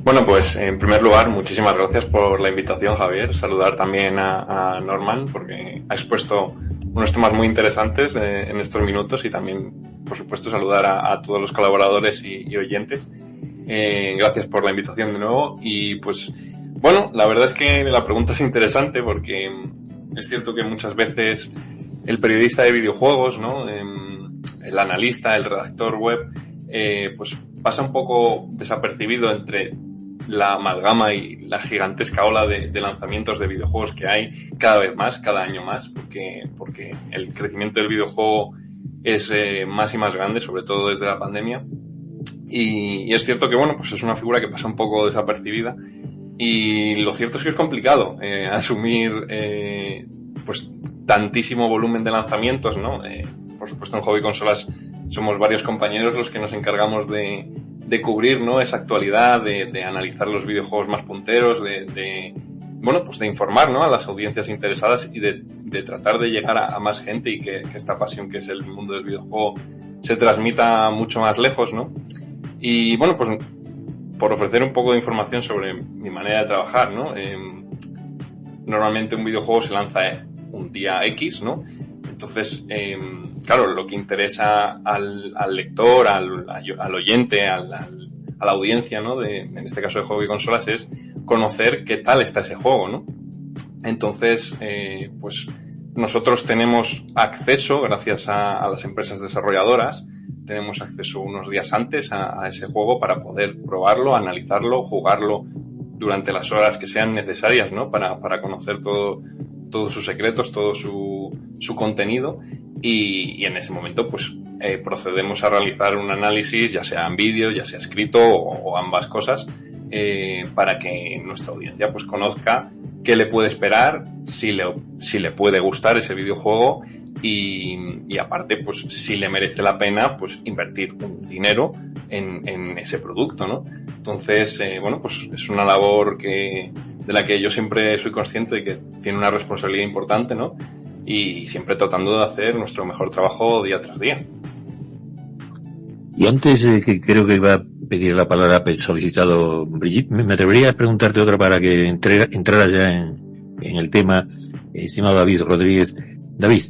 Bueno, pues en primer lugar, muchísimas gracias por la invitación, Javier. Saludar también a Norman, porque ha expuesto unos temas muy interesantes en estos minutos, y también, por supuesto, saludar a todos los colaboradores y oyentes. Gracias por la invitación de nuevo. Y pues, bueno, la verdad es que la pregunta es interesante, porque es cierto que muchas veces el periodista de videojuegos, ¿no? El analista, el redactor web, pues pasa un poco desapercibido entre la amalgama y la gigantesca ola de lanzamientos de videojuegos que hay cada vez más, cada año más, porque el crecimiento del videojuego es más y más grande, sobre todo desde la pandemia. Y es cierto que, bueno, pues es una figura que pasa un poco desapercibida, y lo cierto es que es complicado asumir pues tantísimo volumen de lanzamientos, ¿no? Por supuesto, en Hobby Consolas somos varios compañeros los que nos encargamos de cubrir, ¿no? Esa actualidad, de analizar los videojuegos más punteros, bueno, pues de informar, ¿no? A las audiencias interesadas, y de tratar de llegar a más gente, y que esta pasión que es el mundo del videojuego se transmita mucho más lejos, ¿no? Y bueno, pues por ofrecer un poco de información sobre mi manera de trabajar, ¿no? Normalmente un videojuego se lanza un día X, ¿no? Entonces, claro, lo que interesa al lector, al oyente, a la audiencia, ¿no? En este caso de Hobby Consolas, es conocer qué tal está ese juego, ¿no? Entonces, pues nosotros tenemos acceso, gracias a las empresas desarrolladoras, tenemos acceso unos días antes a ese juego para poder probarlo, analizarlo, jugarlo durante las horas que sean necesarias, ¿no? Para conocer todos sus secretos, todo su contenido, y en ese momento pues procedemos a realizar un análisis, ya sea en vídeo, ya sea escrito, o ambas cosas, para que nuestra audiencia pues conozca qué le puede esperar, si le puede gustar ese videojuego, y aparte pues si le merece la pena pues invertir un dinero en ese producto, ¿no? Entonces, bueno, pues es una labor de la que yo siempre soy consciente de que tiene una responsabilidad importante, ¿no? Y siempre tratando de hacer nuestro mejor trabajo día tras día. Y antes, que creo que iba a pedir la palabra solicitado Brigitte, me atrevería a preguntarte otra para que entrara ya en el tema, estimado David Rodríguez. David,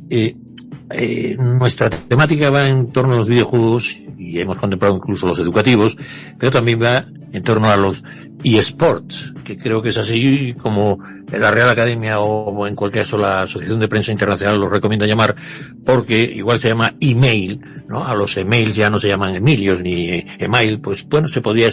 nuestra temática va en torno a los videojuegos, y hemos contemplado incluso los educativos, pero también va en torno a los eSports, que creo que es así como la Real Academia o en cualquier caso la Asociación de Prensa Internacional los recomienda llamar, porque igual se llama email, ¿no? A los emails ya no se llaman Emilios ni email, pues bueno, se podría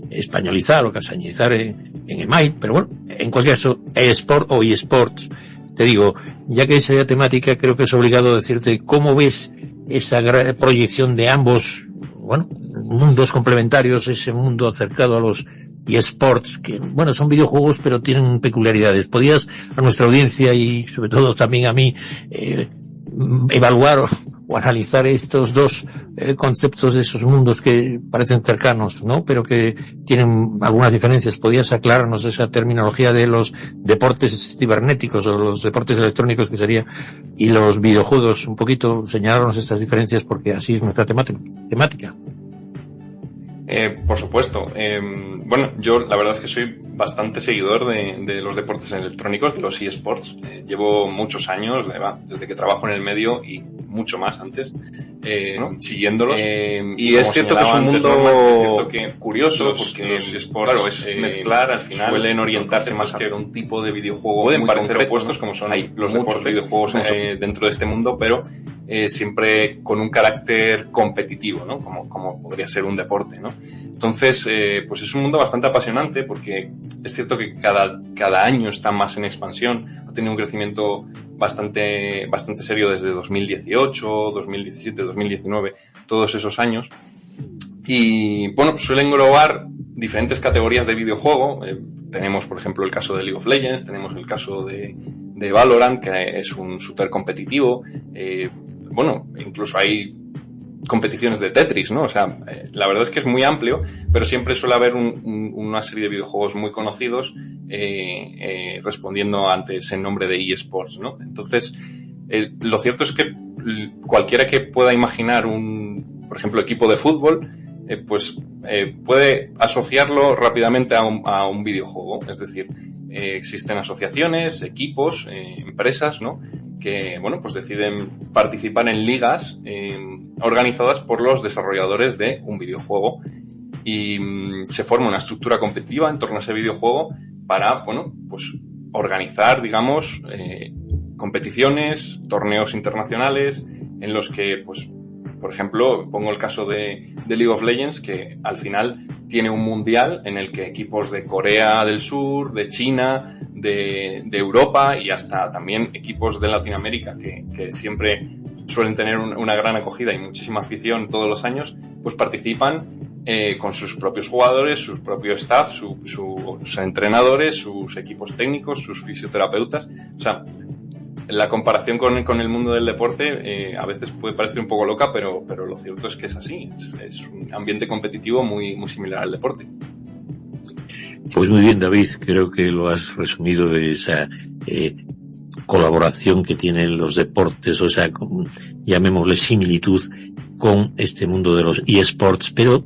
españolizar o castañizar en email, pero bueno, en cualquier caso, eSport o eSports. Te digo, ya que esa temática, creo que es obligado a decirte cómo ves esa proyección de ambos, bueno, mundos complementarios, ese mundo acercado a los eSports, que, bueno, son videojuegos, pero tienen peculiaridades. ¿Podrías, a nuestra audiencia y sobre todo también a mí, evaluar o analizar estos dos conceptos de esos mundos que parecen cercanos, ¿no? Pero que tienen algunas diferencias? ¿Podrías aclararnos esa terminología de los deportes cibernéticos o los deportes electrónicos que sería, y los videojuegos, un poquito señalarnos estas diferencias, porque así es nuestra temática? Por supuesto. Bueno, yo la verdad es que soy bastante seguidor de los deportes electrónicos, de los eSports. Llevo muchos años, desde que trabajo en el medio, y mucho más antes, siguiéndolos. Y es cierto que es un mundo curioso, porque los eSports, claro, es mezclar, al final suelen orientarse más a un tipo de videojuego. Pueden parecer opuestos, como son los deportes, videojuegos dentro de este mundo, pero siempre con un carácter competitivo, ¿no? Como podría ser un deporte, ¿no? Entonces, pues es un mundo bastante apasionante, porque es cierto que cada año está más en expansión. Ha tenido un crecimiento bastante serio desde 2018, 2017, 2019, todos esos años. Y bueno, suelen englobar diferentes categorías de videojuego. Tenemos, por ejemplo, el caso de League of Legends, tenemos el caso de Valorant, que es un shooter competitivo. Bueno, incluso hay competiciones de Tetris, ¿no? O sea, la verdad es que es muy amplio, pero siempre suele haber una serie de videojuegos muy conocidos respondiendo ante ese nombre de eSports, ¿no? Entonces, lo cierto es que cualquiera que pueda imaginar por ejemplo, equipo de fútbol, puede asociarlo rápidamente a un videojuego. Es decir, existen asociaciones, equipos, empresas, ¿no? Que, bueno, pues deciden participar en ligas organizadas por los desarrolladores de un videojuego, y se forma una estructura competitiva en torno a ese videojuego para, bueno, pues organizar, digamos, competiciones, torneos internacionales en los que, pues, por ejemplo, pongo el caso de League of Legends, que al final tiene un mundial en el que equipos de Corea del Sur, de China, de Europa y hasta también equipos de Latinoamérica, que siempre suelen tener una gran acogida y muchísima afición todos los años, pues participan con sus propios jugadores, sus propios staff, sus entrenadores, sus equipos técnicos, sus fisioterapeutas. O sea, la comparación con el mundo del deporte a veces puede parecer un poco loca, pero lo cierto es que es así. Es un ambiente competitivo muy, muy similar al deporte. Pues muy bien, David, creo que lo has resumido, esa colaboración que tienen los deportes, o sea, llamémosle similitud con este mundo de los eSports, pero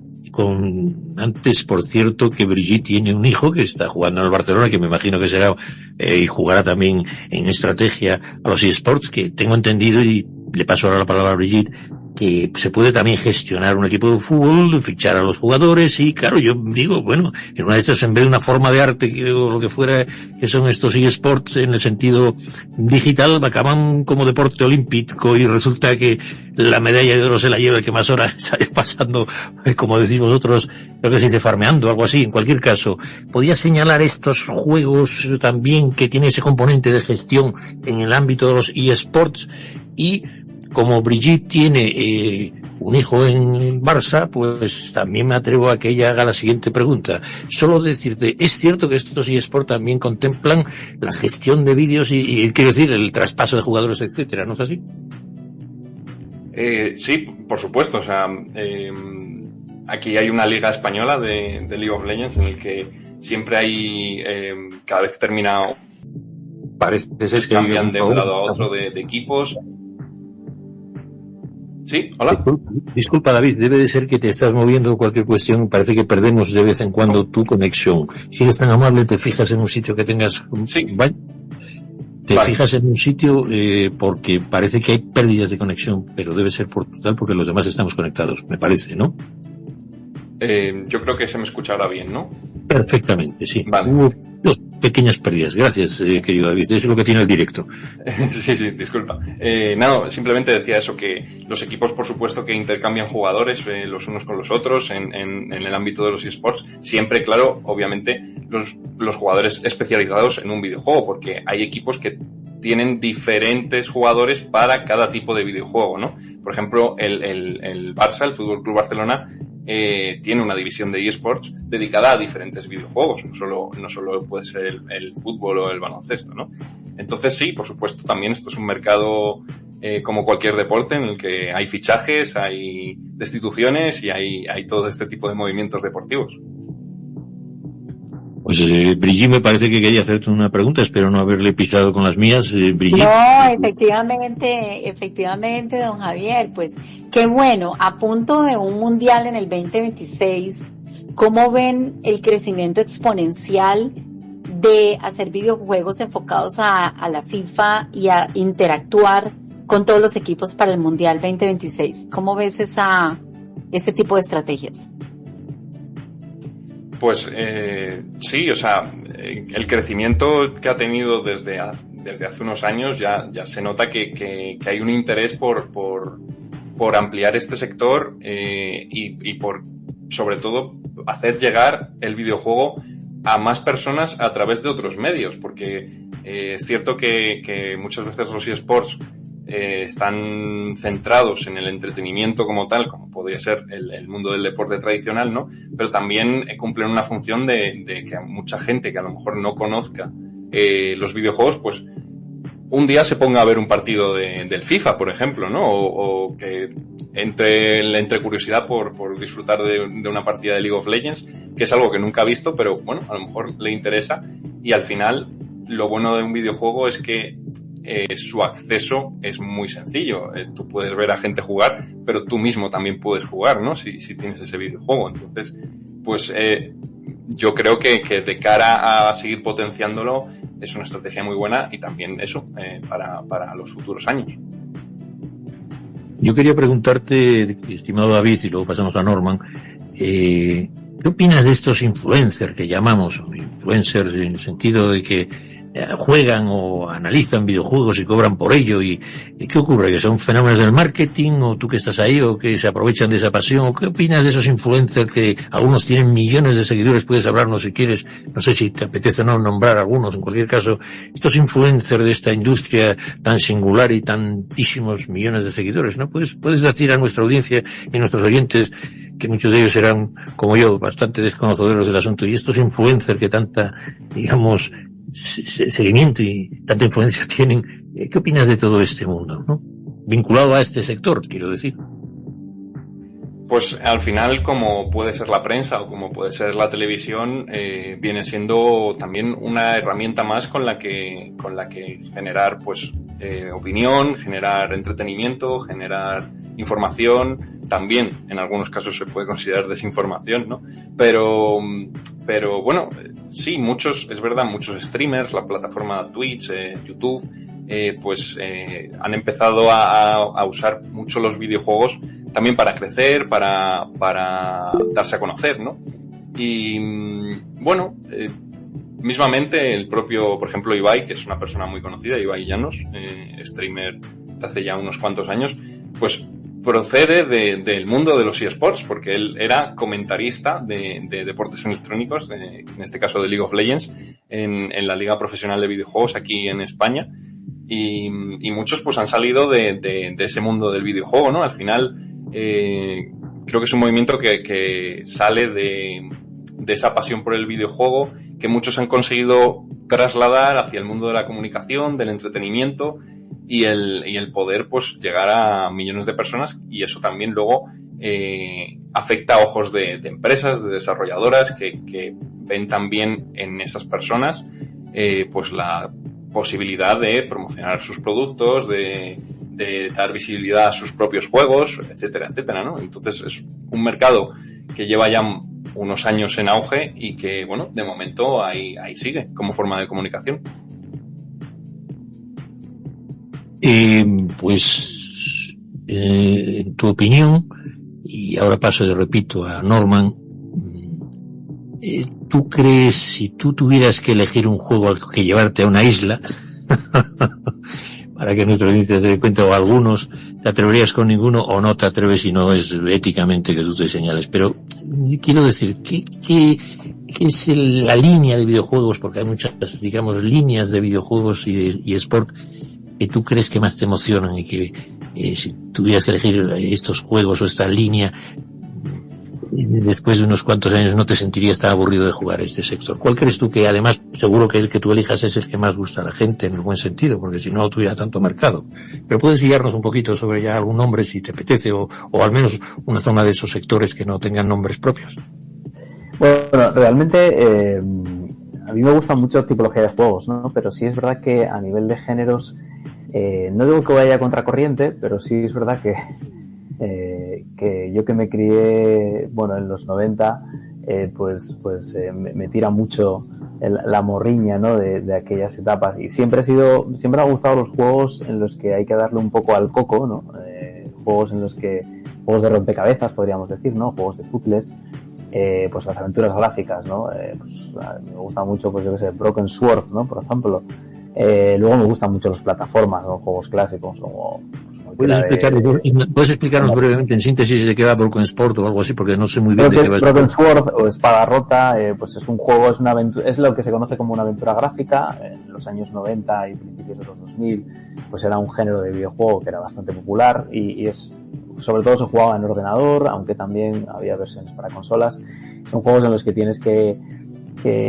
antes, por cierto, que Brigitte tiene un hijo que está jugando en el Barcelona, que me imagino que será y jugará también en estrategia a los eSports, que tengo entendido, y le paso ahora la palabra a Brigitte, que se puede también gestionar un equipo de fútbol, fichar a los jugadores, y claro, yo digo, bueno, en una de estas, en vez de una forma de arte o lo que fuera, que son estos eSports en el sentido digital, acaban como deporte olímpico, y resulta que la medalla de oro se la lleva el que más horas está pasando, como decís vosotros, creo que se dice farmeando, algo así. En cualquier caso, podía señalar estos juegos también que tienen ese componente de gestión en el ámbito de los eSports, y como Brigitte tiene un hijo en Barça, pues también me atrevo a que ella haga la siguiente pregunta. Solo decirte, ¿es cierto que estos eSports también contemplan la gestión de vídeos y quiero decir, el traspaso de jugadores, etcétera? ¿No es así? Sí, por supuesto. O sea, aquí hay una liga española de League of Legends en el que siempre hay, cada vez termina, parece ser que cambian de un lado a otro de equipos. Sí, hola. Disculpa, David, debe de ser que te estás moviendo cualquier cuestión. Parece que perdemos de vez en cuando tu conexión. Si eres tan amable, te fijas en un sitio que tengas. Sí. ¿Vale? Te fijas en un sitio porque parece que hay pérdidas de conexión, pero debe ser por total porque los demás estamos conectados, me parece, ¿no? Yo creo que se me escucha ahora bien, ¿no? Perfectamente, sí. Vale. Hubo dos pequeñas pérdidas. Gracias, querido David. Eso es lo que tiene el directo. Sí, disculpa. Nada, simplemente decía eso, que los equipos, por supuesto, que intercambian jugadores los unos con los otros en el ámbito de los eSports. Siempre, claro, obviamente, los jugadores especializados en un videojuego, porque hay equipos que tienen diferentes jugadores para cada tipo de videojuego, ¿no? Por ejemplo, el Barça, el Fútbol Club Barcelona, tiene una división de eSports dedicada a diferentes videojuegos, no solo puede ser el fútbol o el baloncesto, ¿no? Entonces sí, por supuesto, también esto es un mercado como cualquier deporte en el que hay fichajes, hay destituciones y hay todo este tipo de movimientos deportivos. Pues Brigitte, me parece que quería hacerte una pregunta, espero no haberle pisado con las mías, Brigitte. No, efectivamente, don Javier, pues qué bueno, a punto de un mundial en el 2026, ¿cómo ven el crecimiento exponencial de hacer videojuegos enfocados a la FIFA y a interactuar con todos los equipos para el Mundial 2026. ¿Cómo ves ese tipo de estrategias? Pues sí, o sea, el crecimiento que ha tenido desde hace unos años ya se nota que hay un interés por ampliar este sector y por, sobre todo, hacer llegar el videojuego a más personas a través de otros medios, porque es cierto que muchas veces los eSports están centrados en el entretenimiento como tal, como podría ser el mundo del deporte tradicional, ¿no? Pero también cumplen una función de que a mucha gente que a lo mejor no conozca los videojuegos, pues un día se ponga a ver un partido del FIFA, por ejemplo, ¿no? O que entre curiosidad por disfrutar de una partida de League of Legends, que es algo que nunca ha visto, pero bueno, a lo mejor le interesa. Y al final, lo bueno de un videojuego es que su acceso es muy sencillo. Tú puedes ver a gente jugar, pero tú mismo también puedes jugar, ¿no? Si tienes ese videojuego. Entonces, pues yo creo que de cara a seguir potenciándolo es una estrategia muy buena y también eso para los futuros años. Yo quería preguntarte, estimado David, y luego pasamos a Norman, ¿qué opinas de estos influencers que llamamos? Influencers en el sentido de que juegan o analizan videojuegos y cobran por ello. ¿Y qué ocurre? ¿Que son fenómenos del marketing? ¿O tú que estás ahí? ¿O que se aprovechan de esa pasión? ¿O qué opinas de esos influencers que algunos tienen millones de seguidores? Puedes hablarnos si quieres. No sé si te apetece no nombrar algunos. En cualquier caso, estos influencers de esta industria tan singular y tantísimos millones de seguidores, ¿no? Puedes decir a nuestra audiencia y a nuestros oyentes que muchos de ellos serán, como yo, bastante desconocedores del asunto. Y estos influencers que tanta, digamos, seguimiento y tanta influencia tienen, ¿qué opinas de todo este mundo, no? Vinculado a este sector, quiero decir. Pues al final, como puede ser la prensa o como puede ser la televisión, viene siendo también una herramienta más con la que generar pues opinión, generar entretenimiento, generar información. También en algunos casos se puede considerar desinformación, ¿no? Pero bueno, sí, es verdad, muchos streamers, la plataforma Twitch, YouTube, han empezado a usar mucho los videojuegos también para crecer, para darse a conocer, ¿no? Y bueno, mismamente el propio, por ejemplo, Ibai, que es una persona muy conocida, Ibai Llanos, streamer de hace ya unos cuantos años, pues procede del mundo de los eSports, porque él era comentarista de deportes electrónicos, en este caso de League of Legends, en la Liga Profesional de Videojuegos aquí en España, y muchos pues han salido de ese mundo del videojuego, ¿no? Al final, creo que es un movimiento que sale de esa pasión por el videojuego, que muchos han conseguido trasladar hacia el mundo de la comunicación, del entretenimiento, y el poder pues llegar a millones de personas, y eso también luego afecta a ojos de empresas, de desarrolladoras que ven también en esas personas pues la posibilidad de promocionar sus productos, de dar visibilidad a sus propios juegos, etcétera, etcétera, ¿no? Entonces es un mercado que lleva ya unos años en auge y que, bueno, de momento ahí sigue como forma de comunicación. Pues, en tu opinión, y ahora paso y repito a Norman, ¿tú crees, si tú tuvieras que elegir un juego al que llevarte a una isla, para que nuestros oyentes se den cuenta, o algunos, te atreverías con ninguno o no te atreves y no es éticamente que tú te señales? Pero quiero decir, ¿qué es la línea de videojuegos? Porque hay muchas, digamos, líneas de videojuegos y sport que tú crees que más te emocionan y que si tuvieras que elegir estos juegos o esta línea, después de unos cuantos años no te sentirías tan aburrido de jugar este sector. ¿Cuál crees tú que, además, seguro que el que tú elijas es el que más gusta a la gente, en el buen sentido, porque si no tuviera tanto mercado? Pero puedes guiarnos un poquito sobre ya algún nombre, si te apetece, o al menos una zona de esos sectores que no tengan nombres propios. Bueno, realmente a mí me gustan mucho tipología de juegos, ¿no? Pero sí es verdad que a nivel de géneros, no digo que vaya a contracorriente, pero sí es verdad que yo que me crié, bueno, en los 90, me tira mucho la morriña, ¿no? de aquellas etapas. Y siempre me han gustado los juegos en los que hay que darle un poco al coco, ¿no? Juegos de rompecabezas, podríamos decir, ¿no? Juegos de puzzles, pues las aventuras gráficas, ¿no? Me gusta mucho, pues yo que sé, Broken Sword, ¿no? Por ejemplo. Luego me gustan mucho los plataformas, ¿no? Juegos clásicos como ¿Puedes explicarnos brevemente, en síntesis, de qué va Broken Sport o algo así? Porque no sé muy bien de qué va. Broken Sword o Espada Rota, pues es un juego, es una aventura, es lo que se conoce como una aventura gráfica. En los años 90 y principios de los 2000, pues era un género de videojuego que era bastante popular y sobre todo se jugaba en ordenador, aunque también había versiones para consolas. Son juegos en los que tienes que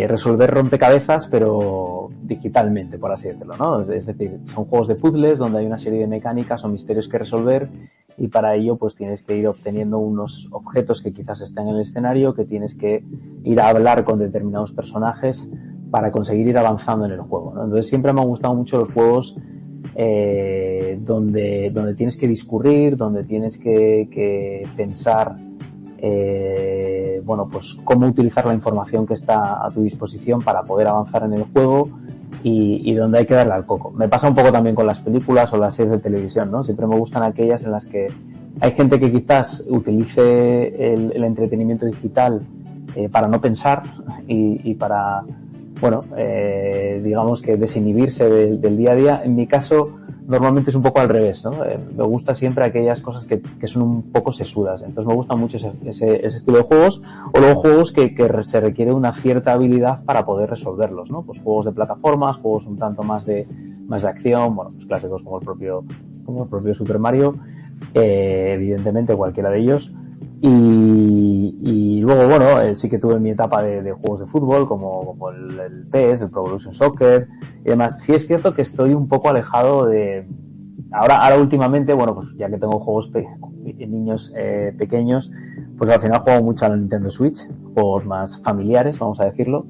resolver rompecabezas, pero digitalmente, por así decirlo, ¿no? Es decir, son juegos de puzzles donde hay una serie de mecánicas o misterios que resolver, y para ello pues tienes que ir obteniendo unos objetos que quizás estén en el escenario, que tienes que ir a hablar con determinados personajes para conseguir ir avanzando en el juego, ¿no? Entonces siempre me han gustado mucho los juegos donde tienes que discurrir, donde tienes que pensar pues cómo utilizar la información que está a tu disposición para poder avanzar en el juego, y donde hay que darle al coco. Me pasa un poco también con las películas o las series de televisión, ¿no? Siempre me gustan aquellas en las que hay gente que quizás utilice el entretenimiento digital para no pensar y para, digamos que desinhibirse del día a día. En mi caso, normalmente es un poco al revés, ¿no? Me gusta siempre aquellas cosas que son un poco sesudas. Entonces me gusta mucho ese estilo de juegos, o luego juegos que se requiere una cierta habilidad para poder resolverlos, ¿no? Pues juegos de plataformas, juegos un tanto más de acción, pues clásicos como el propio Super Mario, evidentemente cualquiera de ellos. Y luego, sí que tuve mi etapa de juegos de fútbol, como el PES, el Pro Evolution Soccer y demás. Sí es cierto que estoy un poco alejado de... Ahora últimamente, pues ya que tengo juegos niños pequeños, pues al final juego mucho a la Nintendo Switch, juegos más familiares, vamos a decirlo,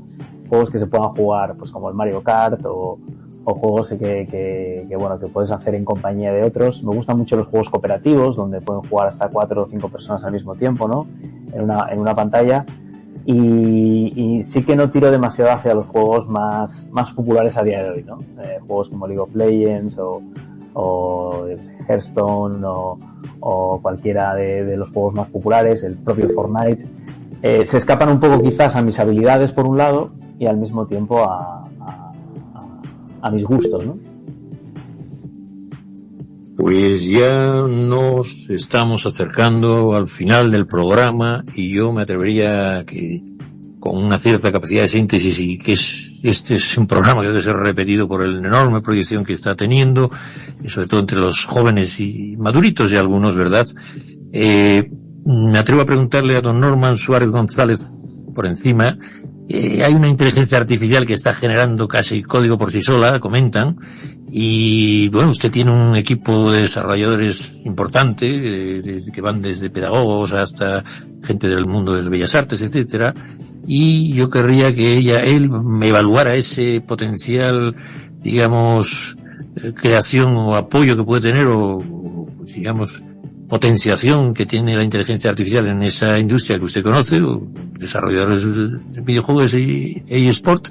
juegos que se puedan jugar, pues como el Mario Kart o juegos que puedes hacer en compañía de otros. Me gustan mucho los juegos cooperativos, donde pueden jugar hasta 4 o 5 personas al mismo tiempo, ¿no? En una pantalla. Y sí que no tiro demasiado hacia los juegos más populares a día de hoy, ¿no? Juegos como League of Legends o Hearthstone o cualquiera de los juegos más populares, el propio Fortnite. Se escapan un poco quizás a mis habilidades por un lado, y al mismo tiempo a mis gustos, ¿no? Pues ya nos estamos acercando al final del programa, y yo me atrevería a que, con una cierta capacidad de síntesis, y que este es un programa que debe ser repetido por la enorme proyección que está teniendo, y sobre todo entre los jóvenes y maduritos de algunos, ¿verdad? Me atrevo a preguntarle a don Norman Suárez González por encima. Hay una inteligencia artificial que está generando casi código por sí sola, comentan, y usted tiene un equipo de desarrolladores importante, que van desde pedagogos hasta gente del mundo de las bellas artes, etcétera, y yo querría que él me evaluara ese potencial, digamos, creación o apoyo que puede tener, o digamos, potenciación que tiene la inteligencia artificial en esa industria que usted conoce, o desarrolladores de videojuegos y eSport.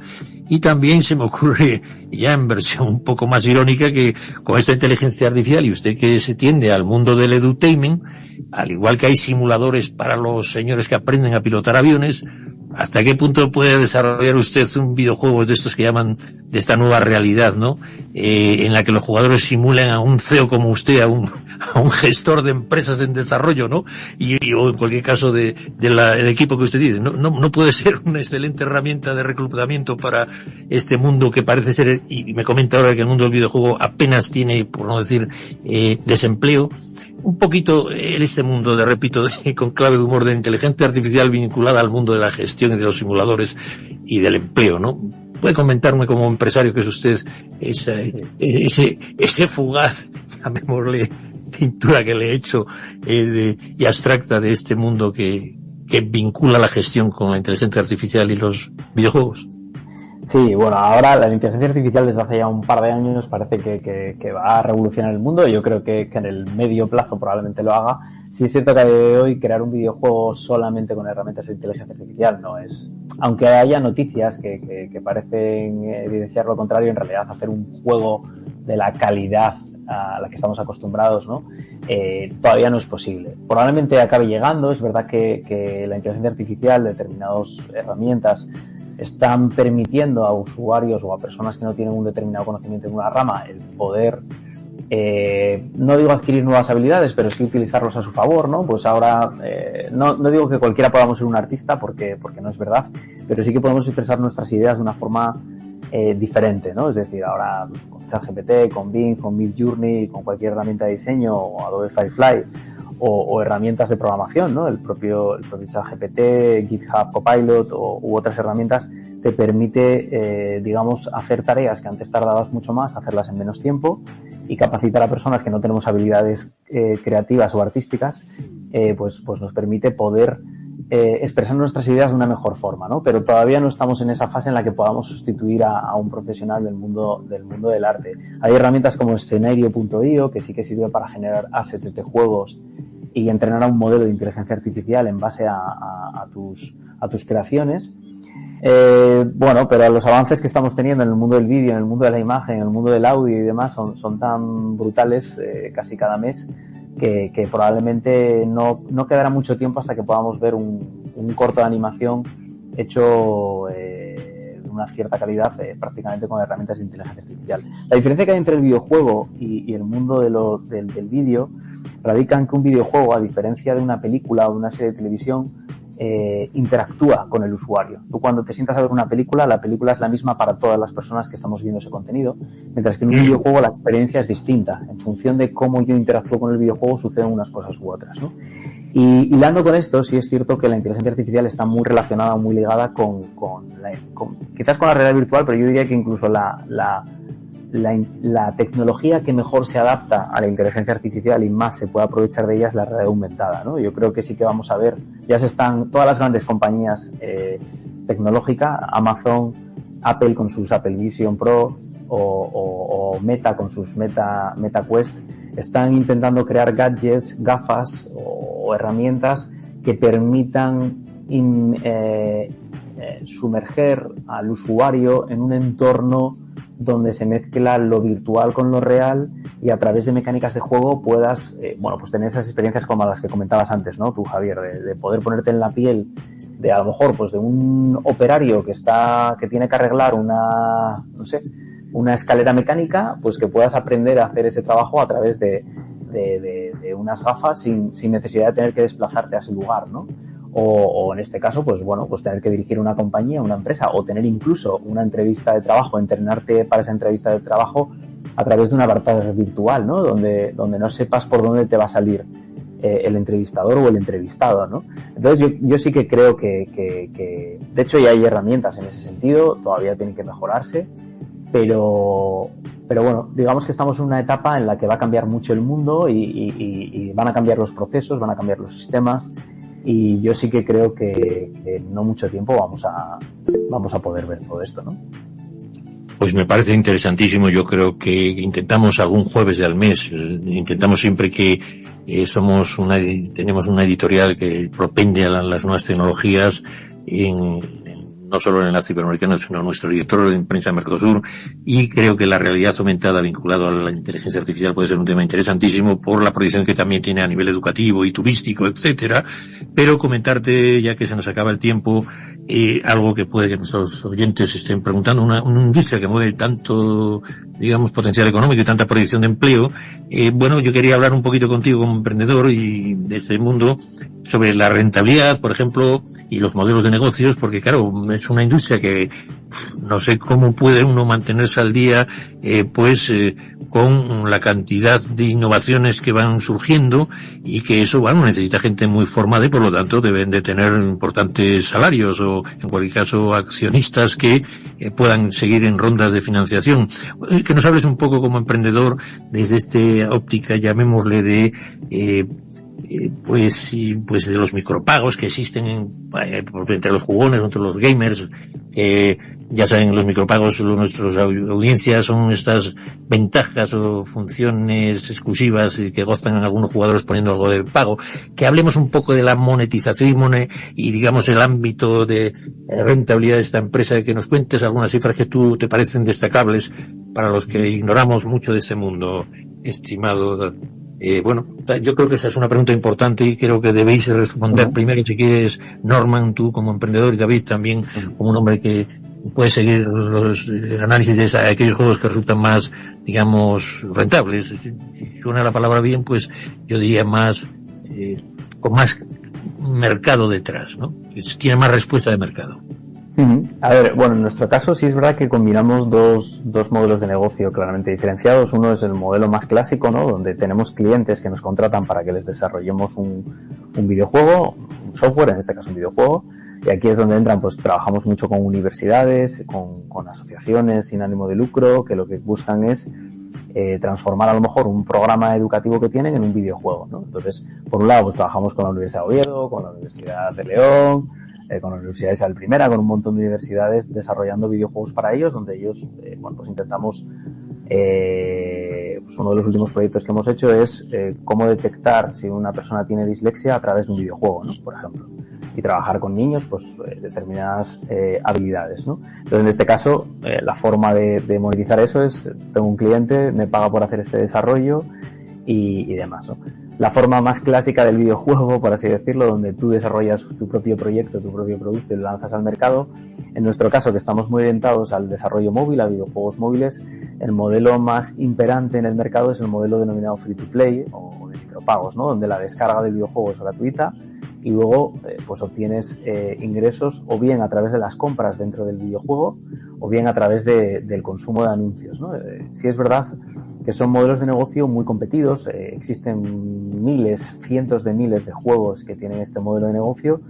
Y también se me ocurre, ya en versión un poco más irónica, que con esta inteligencia artificial, y usted que se tiende al mundo del edutainment, al igual que hay simuladores para los señores que aprenden a pilotar aviones, ¿hasta qué punto puede desarrollar usted un videojuego de estos que llaman, de esta nueva realidad, ¿no? En la que los jugadores simulan a un CEO como usted, a un gestor de empresas en desarrollo, ¿no? O en cualquier caso del equipo que usted dice. No puede ser una excelente herramienta de reclutamiento para este mundo que parece ser, y me comenta ahora que el mundo del videojuego apenas tiene, por no decir, desempleo. Un poquito este mundo, con clave de humor, de inteligencia artificial vinculada al mundo de la gestión y de los simuladores y del empleo, ¿no? ¿Puede comentarme, como empresario que es usted, ese fugaz, llamémosle, pintura que le he hecho y abstracta de este mundo que vincula la gestión con la inteligencia artificial y los videojuegos? Sí, bueno, ahora la inteligencia artificial desde hace ya un par de años parece que va a revolucionar el mundo. Yo creo que en el medio plazo probablemente lo haga. Sí es cierto que a día de hoy crear un videojuego solamente con herramientas de inteligencia artificial no es... Aunque haya noticias que parecen evidenciar lo contrario, en realidad hacer un juego de la calidad a la que estamos acostumbrados, ¿no? Todavía no es posible. Probablemente acabe llegando. Es verdad que la inteligencia artificial, determinadas herramientas, están permitiendo a usuarios o a personas que no tienen un determinado conocimiento en una rama el poder, no digo adquirir nuevas habilidades, pero sí utilizarlos a su favor, ¿no? Pues ahora, no digo que cualquiera podamos ser un artista porque no es verdad, pero sí que podemos expresar nuestras ideas de una forma diferente, ¿no? Es decir, ahora con ChatGPT, con Bing, con Midjourney, con cualquier herramienta de diseño o Adobe Firefly o herramientas de programación, ¿no? El propio ChatGPT, GitHub Copilot u otras herramientas te permite, digamos, hacer tareas que antes tardabas mucho más, hacerlas en menos tiempo y capacitar a personas que no tenemos habilidades creativas o artísticas, pues nos permite poder expresar nuestras ideas de una mejor forma, ¿no? Pero todavía no estamos en esa fase en la que podamos sustituir a un profesional del mundo del arte. Hay herramientas como Scenario.io que sí que sirve para generar assets de juegos y entrenar a un modelo de inteligencia artificial en base a tus creaciones. Bueno, pero los avances que estamos teniendo en el mundo del vídeo, en el mundo de la imagen, en el mundo del audio y demás son tan brutales casi cada mes que probablemente no quedará mucho tiempo hasta que podamos ver un corto de animación hecho de una cierta calidad prácticamente con herramientas de inteligencia artificial. La diferencia que hay entre el videojuego y el mundo del vídeo radica en que un videojuego, a diferencia de una película o de una serie de televisión, interactúa con el usuario. Tú cuando te sientas a ver una película, la película es la misma para todas las personas que estamos viendo ese contenido, mientras que en un videojuego la experiencia es distinta. En función de cómo yo interactúo con el videojuego suceden unas cosas u otras, ¿no? Y hilando con esto, sí es cierto que la inteligencia artificial está muy relacionada, muy ligada quizás con la realidad virtual, pero yo diría que incluso la tecnología que mejor se adapta a la inteligencia artificial y más se puede aprovechar de ella es la realidad aumentada, ¿no? Yo creo que sí que vamos a ver, todas las grandes compañías tecnológicas, Amazon, Apple con sus Apple Vision Pro o Meta con sus Meta Quest, están intentando crear gadgets, gafas o herramientas que permitan sumerger al usuario en un entorno donde se mezcla lo virtual con lo real y a través de mecánicas de juego puedas, pues tener esas experiencias como las que comentabas antes, ¿no? Tú, Javier, de poder ponerte en la piel de a lo mejor, pues de un operario que tiene que arreglar una escalera mecánica, pues que puedas aprender a hacer ese trabajo a través de unas gafas sin necesidad de tener que desplazarte a ese lugar, ¿no? O en este caso, pues tener que dirigir una compañía, una empresa, o tener incluso una entrevista de trabajo, entrenarte para esa entrevista de trabajo a través de un avatar virtual, ¿no? Donde no sepas por dónde te va a salir el entrevistador o el entrevistado, ¿no? Entonces yo sí que creo que de hecho ya hay herramientas en ese sentido, todavía tienen que mejorarse, pero bueno, digamos que estamos en una etapa en la que va a cambiar mucho el mundo y van a cambiar los procesos, van a cambiar los sistemas. Y yo sí que creo que en no mucho tiempo vamos a poder ver todo esto, ¿no? Pues me parece interesantísimo. Yo creo que intentamos algún jueves al mes, intentamos siempre que tenemos una editorial que propende a las nuevas tecnologías no solo en el Enlace Iberoamericano, sino nuestro director de prensa de Mercosur, y creo que la realidad aumentada vinculada a la inteligencia artificial puede ser un tema interesantísimo por la proyección que también tiene a nivel educativo y turístico, etcétera. Pero comentarte, ya que se nos acaba el tiempo, algo que puede que nuestros oyentes estén preguntando, una industria que mueve tanto, digamos, potencial económico y tanta proyección de empleo. Yo quería hablar un poquito contigo como emprendedor y de este mundo sobre la rentabilidad, por ejemplo, y los modelos de negocios, porque claro, es una industria que no sé cómo puede uno mantenerse al día, con la cantidad de innovaciones que van surgiendo y que eso, necesita gente muy formada y por lo tanto deben de tener importantes salarios o en cualquier caso accionistas que puedan seguir en rondas de financiación. Que nos hables un poco como emprendedor desde esta óptica, llamémosle, de pues de los micropagos que existen entre los jugones, entre los gamers. Ya saben, los micropagos, nuestras audiencias, son estas ventajas o funciones exclusivas que gozan en algunos jugadores poniendo algo de pago. Que hablemos un poco de la monetización y digamos el ámbito de rentabilidad de esta empresa, que nos cuentes algunas cifras que tú te parecen destacables para los que ignoramos mucho de este mundo, estimado. Bueno, yo creo que esa es una pregunta importante y creo que debéis responder primero, si quieres, Norman, tú como emprendedor, y David también como un hombre que puede seguir los análisis de aquellos juegos que resultan más, digamos, rentables. Si suena la palabra bien, pues yo diría más, con más mercado detrás, ¿no? Tiene más respuesta de mercado. A ver, bueno, en nuestro caso sí es verdad que combinamos dos modelos de negocio claramente diferenciados. Uno es el modelo más clásico, ¿no? Donde tenemos clientes que nos contratan para que les desarrollemos un videojuego, un software, en este caso un videojuego. Y aquí es donde entran, pues trabajamos mucho con universidades, con asociaciones sin ánimo de lucro, que lo que buscan es transformar a lo mejor un programa educativo que tienen en un videojuego, ¿no? Entonces, por un lado, pues trabajamos con la Universidad de Oviedo, con la Universidad de León, con la Universidad de Isabel I, con un montón de universidades desarrollando videojuegos para ellos, donde ellos, bueno, pues intentamos, pues uno de los últimos proyectos que hemos hecho es cómo detectar si una persona tiene dislexia a través de un videojuego, ¿no? Por ejemplo. Y trabajar con niños, pues, determinadas habilidades, ¿no? Entonces, en este caso, la forma de monetizar eso es, tengo un cliente, me paga por hacer este desarrollo y demás, ¿no? La forma más clásica del videojuego, por así decirlo, donde tú desarrollas tu propio proyecto, tu propio producto y lo lanzas al mercado. En nuestro caso, que estamos muy orientados al desarrollo móvil, a videojuegos móviles, el modelo más imperante en el mercado es el modelo denominado free to play o de micropagos, ¿no? Donde la descarga del videojuego es gratuita y luego pues obtienes ingresos o bien a través de las compras dentro del videojuego o bien a través del consumo de anuncios, ¿no? Sí es verdad que son modelos de negocio muy competidos, existen miles, cientos de miles de juegos que tienen este modelo de negocio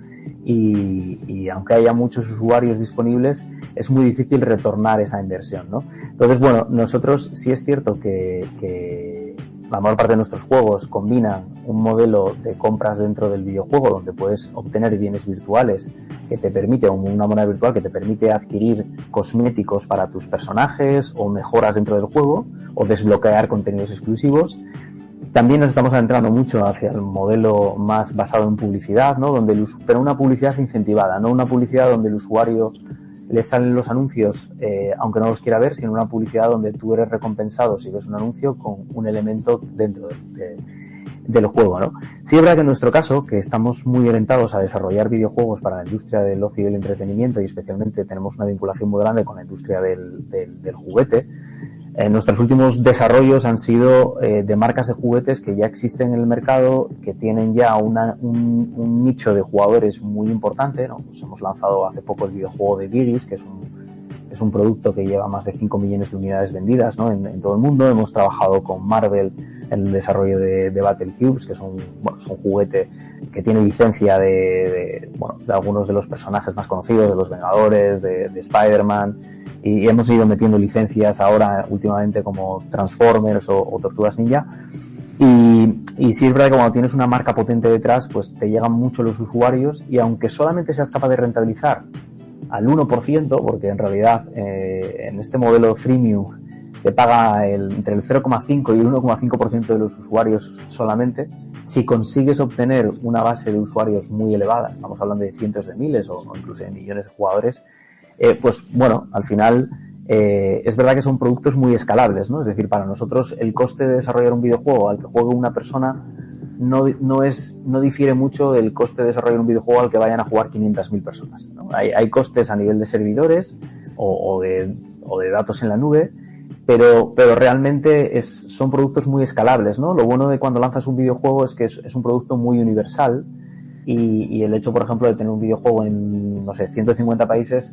y aunque haya muchos usuarios disponibles, es muy difícil retornar esa inversión, ¿no? Entonces, bueno, nosotros sí es cierto que la mayor parte de nuestros juegos combinan un modelo de compras dentro del videojuego donde puedes obtener bienes virtuales que te permite, o una moneda virtual que te permite adquirir cosméticos para tus personajes o mejoras dentro del juego o desbloquear contenidos exclusivos. También nos estamos adentrando mucho hacia el modelo más basado en publicidad, ¿no? Donde pero una publicidad incentivada, no una publicidad donde el usuario le salen los anuncios aunque no los quiera ver, sino una publicidad donde tú eres recompensado si ves un anuncio con un elemento dentro del juego, ¿no? Sí es verdad que en nuestro caso, que estamos muy orientados a desarrollar videojuegos para la industria del ocio y del entretenimiento y especialmente tenemos una vinculación muy grande con la industria del juguete, nuestros últimos desarrollos han sido de marcas de juguetes que ya existen en el mercado, que tienen ya un nicho de jugadores muy importante, ¿no? Pues hemos lanzado hace poco el videojuego de Gigis, que es un producto que lleva más de 5 millones de unidades vendidas, ¿no? en todo el mundo. Hemos trabajado con Marvel en el desarrollo de Battle Cubes, que es un juguete que tiene licencia de algunos de los personajes más conocidos, de los Vengadores, de Spider-Man, y hemos ido metiendo licencias ahora últimamente como Transformers o Tortugas Ninja. Y sí es verdad que cuando tienes una marca potente detrás, pues te llegan mucho los usuarios y aunque solamente seas capaz de rentabilizar al 1%, porque en realidad en este modelo freemium te paga entre el 0,5 y el 1,5% de los usuarios solamente, si consigues obtener una base de usuarios muy elevada, estamos hablando de cientos de miles o incluso de millones de jugadores, pues bueno, al final es verdad que son productos muy escalables, ¿no? Es decir, para nosotros el coste de desarrollar un videojuego al que juegue una persona no difiere mucho del coste de desarrollar un videojuego al que vayan a jugar 500.000 personas, ¿no? Hay costes a nivel de servidores o de datos en la nube, pero realmente son productos muy escalables, ¿no? Lo bueno de cuando lanzas un videojuego es que es un producto muy universal y el hecho, por ejemplo, de tener un videojuego en, 150 países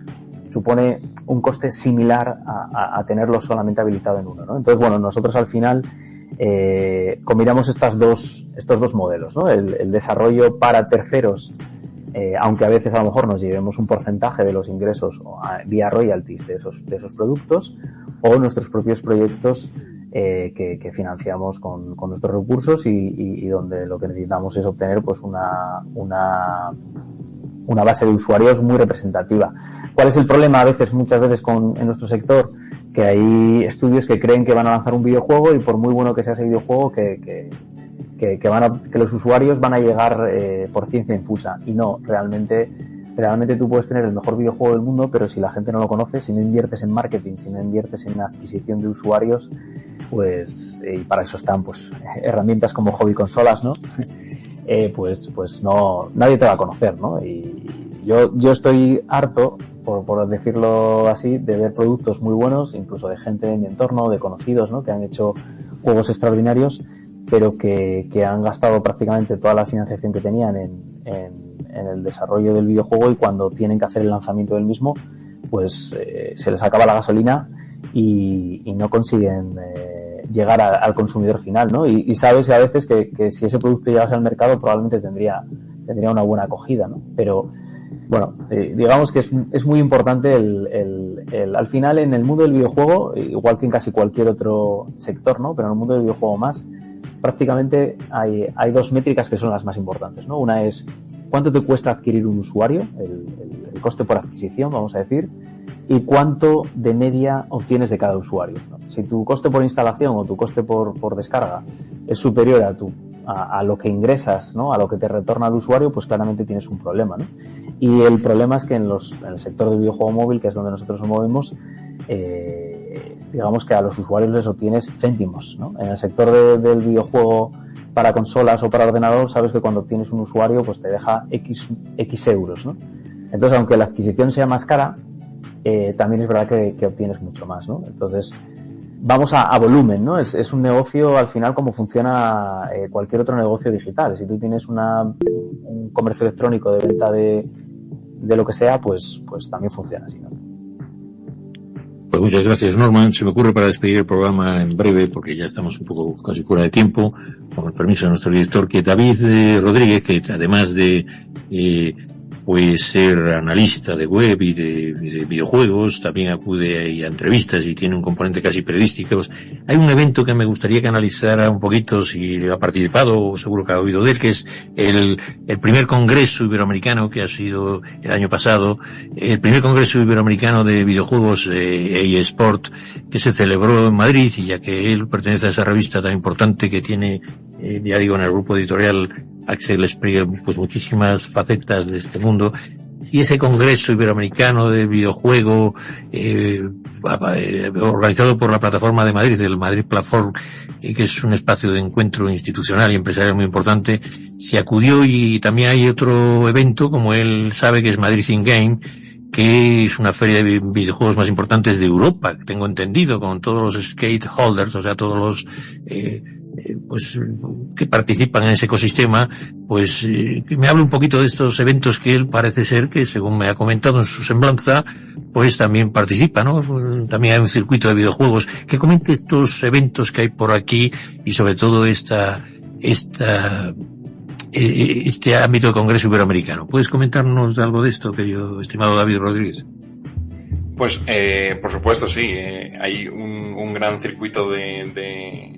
supone un coste similar a tenerlo solamente habilitado en uno, ¿no? Entonces, bueno, nosotros al final combinamos estos dos modelos, ¿no? El desarrollo para terceros, aunque a veces a lo mejor nos llevemos un porcentaje de los ingresos vía royalties de esos productos, o nuestros propios proyectos que financiamos con nuestros recursos y donde lo que necesitamos es obtener pues una base de usuarios muy representativa. ¿Cuál es el problema muchas veces en nuestro sector? Que hay estudios que creen que van a lanzar un videojuego y por muy bueno que sea ese videojuego que los usuarios van a llegar por ciencia infusa. Y no, realmente tú puedes tener el mejor videojuego del mundo, pero si la gente no lo conoce, si no inviertes en marketing, si no inviertes en adquisición de usuarios, pues, y para eso están pues herramientas como hobby consolas, ¿no? Pues no, nadie te va a conocer, ¿no? Y yo estoy harto, por decirlo así, de ver productos muy buenos, incluso de gente de mi entorno, de conocidos, ¿no? Que han hecho juegos extraordinarios, pero que han gastado prácticamente toda la financiación que tenían en el desarrollo del videojuego y cuando tienen que hacer el lanzamiento del mismo, pues se les acaba la gasolina y no consiguen llegar al consumidor final, ¿no? Y sabes a veces que si ese producto llegase al mercado probablemente tendría una buena acogida, ¿no? Pero bueno, digamos que es muy importante al final en el mundo del videojuego, igual que en casi cualquier otro sector, ¿no? Pero en el mundo del videojuego más, prácticamente hay dos métricas que son las más importantes, ¿no? Una es cuánto te cuesta adquirir un usuario, el coste por adquisición, vamos a decir, y cuánto de media obtienes de cada usuario, ¿no? Si tu coste por instalación o tu coste por descarga es superior a lo que ingresas, ¿no? A lo que te retorna el usuario, pues claramente tienes un problema, ¿no? Y el problema es que en el sector del videojuego móvil, que es donde nosotros nos movemos, digamos que a los usuarios les obtienes céntimos, ¿no? En el sector del videojuego para consolas o para ordenador, sabes que cuando obtienes un usuario, pues te deja X euros, ¿no? Entonces, aunque la adquisición sea más cara, también es verdad que obtienes mucho más, ¿no? Entonces, vamos a volumen, ¿no? Es un negocio al final como funciona cualquier otro negocio digital. Si tú tienes un comercio electrónico de venta de lo que sea, pues también funciona así, ¿no? Pues muchas gracias, Norman. Se me ocurre para despedir el programa en breve, porque ya estamos un poco casi fuera de tiempo, con el permiso de nuestro director, que David Rodríguez, que además de pues ser analista de web y de videojuegos, también acude a entrevistas y tiene un componente casi periodístico. Hay un evento que me gustaría que analizara un poquito, si ha participado o seguro que ha oído de él, que es el primer congreso iberoamericano que ha sido el año pasado, el primer congreso iberoamericano de videojuegos eSport, que se celebró en Madrid, y ya que él pertenece a esa revista tan importante que tiene, ya digo, en el grupo editorial Axel Springer, pues muchísimas facetas de este mundo. Y ese congreso iberoamericano de videojuego, organizado por la plataforma de Madrid, el Madrid Platform, que es un espacio de encuentro institucional y empresarial muy importante, se acudió. Y también hay otro evento, como él sabe, que es Madrid In Game, que es una feria de videojuegos más importantes de Europa, que tengo entendido, con todos los stakeholders, o sea, todos los pues que participan en ese ecosistema, pues que me hable un poquito de estos eventos que él parece ser que, según me ha comentado en su semblanza, pues también participa, ¿no? También hay un circuito de videojuegos. Que comente estos eventos que hay por aquí y sobre todo este ámbito del Congreso Iberoamericano. ¿Puedes comentarnos algo de esto, querido estimado David Rodríguez? Pues por supuesto, sí. Hay un gran circuito de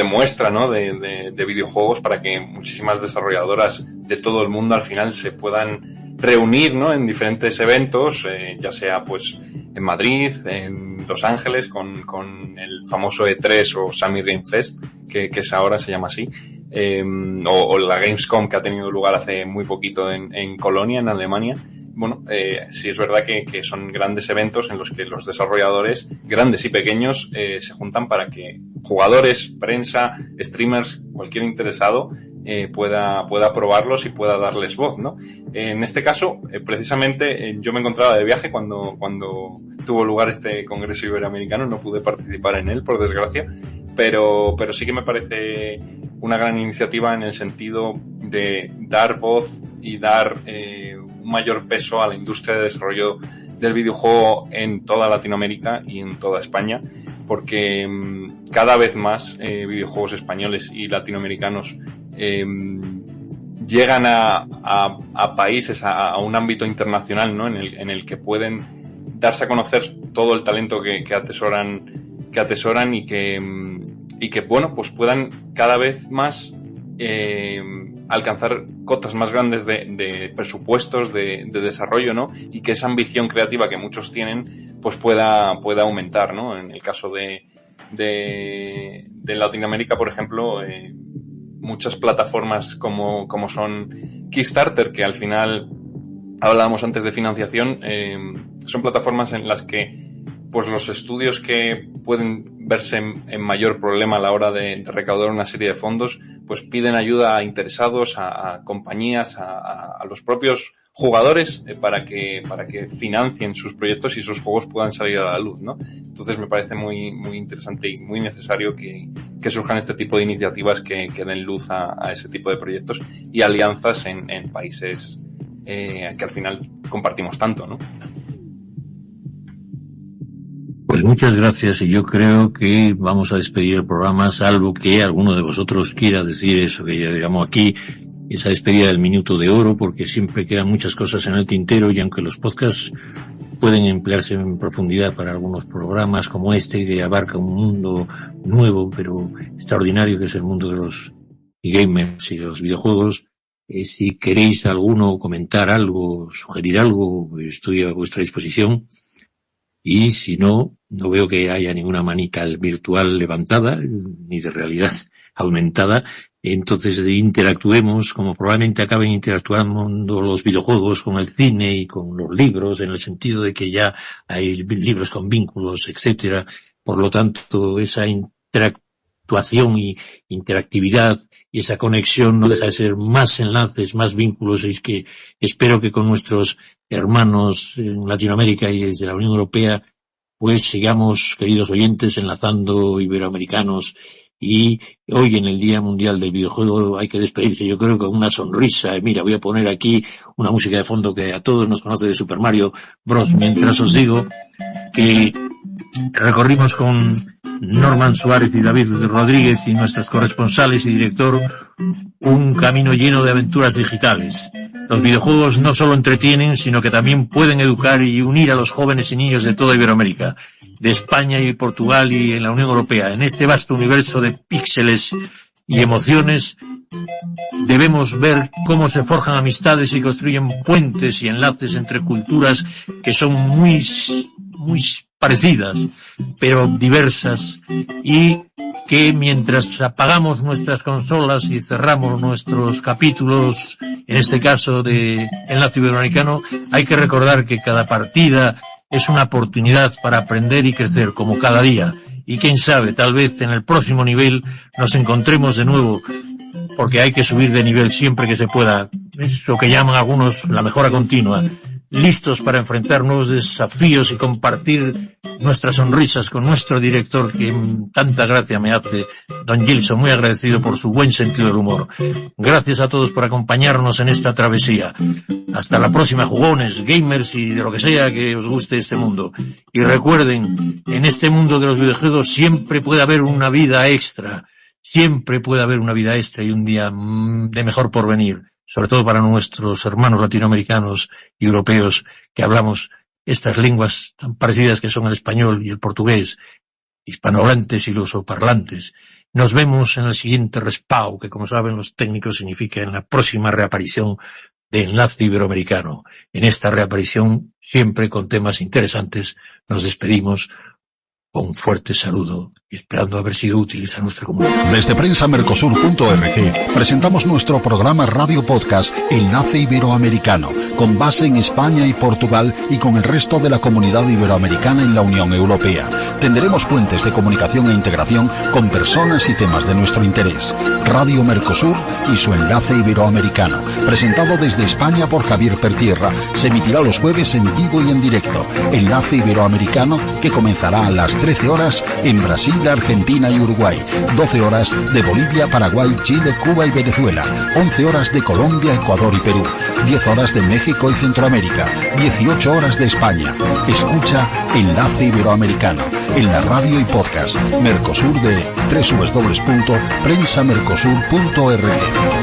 muestra, ¿no? de videojuegos para que muchísimas desarrolladoras de todo el mundo al final se puedan reunir, ¿no? En diferentes eventos, ya sea pues en Madrid, en Los Ángeles, con el famoso E3 o Summer Game Fest, que es ahora, se llama así, o la Gamescom, que ha tenido lugar hace muy poquito en Colonia, en Alemania. Bueno, sí es verdad que son grandes eventos en los que los desarrolladores, grandes y pequeños, se juntan para que jugadores, prensa, streamers, cualquier interesado, pueda probarlos y pueda darles voz, ¿no? En este caso, precisamente, yo me encontraba de viaje cuando tuvo lugar este Congreso Iberoamericano. No pude participar en él, por desgracia, pero sí que me parece una gran iniciativa en el sentido de dar voz y dar un mayor peso a la industria de desarrollo del videojuego en toda Latinoamérica y en toda España, porque cada vez más videojuegos españoles y latinoamericanos llegan a países, a un ámbito internacional, ¿no? En el que pueden darse a conocer todo el talento que atesoran atesoran y que bueno, pues puedan cada vez más alcanzar cotas más grandes de presupuestos, de desarrollo, ¿no? Y que esa ambición creativa que muchos tienen, pues pueda aumentar, ¿no? En el caso de Latinoamérica, por ejemplo, muchas plataformas como son Kickstarter, que al final hablábamos antes de financiación, son plataformas en las que pues los estudios que pueden verse en mayor problema a la hora de recaudar una serie de fondos, pues piden ayuda a interesados, a compañías, a los propios jugadores para que financien sus proyectos y sus juegos puedan salir a la luz, ¿no? Entonces me parece muy interesante y muy necesario que surjan este tipo de iniciativas que den luz a ese tipo de proyectos y alianzas en países que al final compartimos tanto, ¿no? Pues muchas gracias, y yo creo que vamos a despedir el programa, salvo que alguno de vosotros quiera decir eso que yo llamo aquí, esa despedida del minuto de oro, porque siempre quedan muchas cosas en el tintero, y aunque los podcasts pueden emplearse en profundidad para algunos programas como este, que abarca un mundo nuevo pero extraordinario, que es el mundo de los gamers y los videojuegos, si queréis alguno comentar algo, sugerir algo, estoy a vuestra disposición. Y si no veo que haya ninguna manita virtual levantada, ni de realidad aumentada, entonces interactuemos, como probablemente acaben interactuando los videojuegos con el cine y con los libros, en el sentido de que ya hay libros con vínculos, etcétera. Por lo tanto, esa interactuación y interactividad y esa conexión no deja de ser más enlaces, más vínculos, y es que espero que con nuestros hermanos en Latinoamérica y desde la Unión Europea pues sigamos, queridos oyentes, enlazando iberoamericanos. Y hoy, en el Día Mundial del Videojuego, hay que despedirse, yo creo, con una sonrisa. Mira, voy a poner aquí una música de fondo que a todos nos conoce de Super Mario Bros. Mientras os digo que recorrimos con Norman Suárez y David Rodríguez y nuestros corresponsales y director un camino lleno de aventuras digitales. Los videojuegos no solo entretienen, sino que también pueden educar y unir a los jóvenes y niños de toda Iberoamérica, de España y Portugal y en la Unión Europea. En este vasto universo de píxeles y emociones debemos ver cómo se forjan amistades y construyen puentes y enlaces entre culturas que son muy parecidas, pero diversas, y que mientras apagamos nuestras consolas y cerramos nuestros capítulos, en este caso de Enlace Iberoamericano, hay que recordar que cada partida es una oportunidad para aprender y crecer, como cada día. Y quién sabe, tal vez en el próximo nivel nos encontremos de nuevo, porque hay que subir de nivel siempre que se pueda. Es lo que llaman algunos la mejora continua. Listos para enfrentar nuevos desafíos y compartir nuestras sonrisas con nuestro director, que tanta gracia me hace, don Gilson, muy agradecido por su buen sentido del humor. Gracias a todos por acompañarnos en esta travesía. Hasta la próxima, jugones, gamers y de lo que sea que os guste este mundo. Y recuerden, en este mundo de los videojuegos siempre puede haber una vida extra. Siempre puede haber una vida extra y un día de mejor porvenir. Sobre todo para nuestros hermanos latinoamericanos y europeos que hablamos estas lenguas tan parecidas que son el español y el portugués, hispanohablantes y lusoparlantes. Nos vemos en el siguiente respao, que como saben los técnicos significa en la próxima reaparición de Enlace Iberoamericano. En esta reaparición, siempre con temas interesantes, nos despedimos. Un fuerte saludo y esperando haber sido útiles a nuestra comunidad. Desde prensamercosur.org presentamos nuestro programa Radio Podcast Enlace Iberoamericano, con base en España y Portugal y con el resto de la comunidad iberoamericana en la Unión Europea. Tendremos puentes de comunicación e integración con personas y temas de nuestro interés. Radio Mercosur y su Enlace Iberoamericano, presentado desde España por Javier Pertierra, se emitirá los jueves en vivo y en directo. Enlace Iberoamericano, que comenzará a las 13 horas en Brasil, Argentina y Uruguay, 12 horas de Bolivia, Paraguay, Chile, Cuba y Venezuela, 11 horas de Colombia, Ecuador y Perú, 10 horas de México y Centroamérica, 18 horas de España. Escucha Enlace Iberoamericano en la radio y podcast Mercosur de www.prensamercosur.org.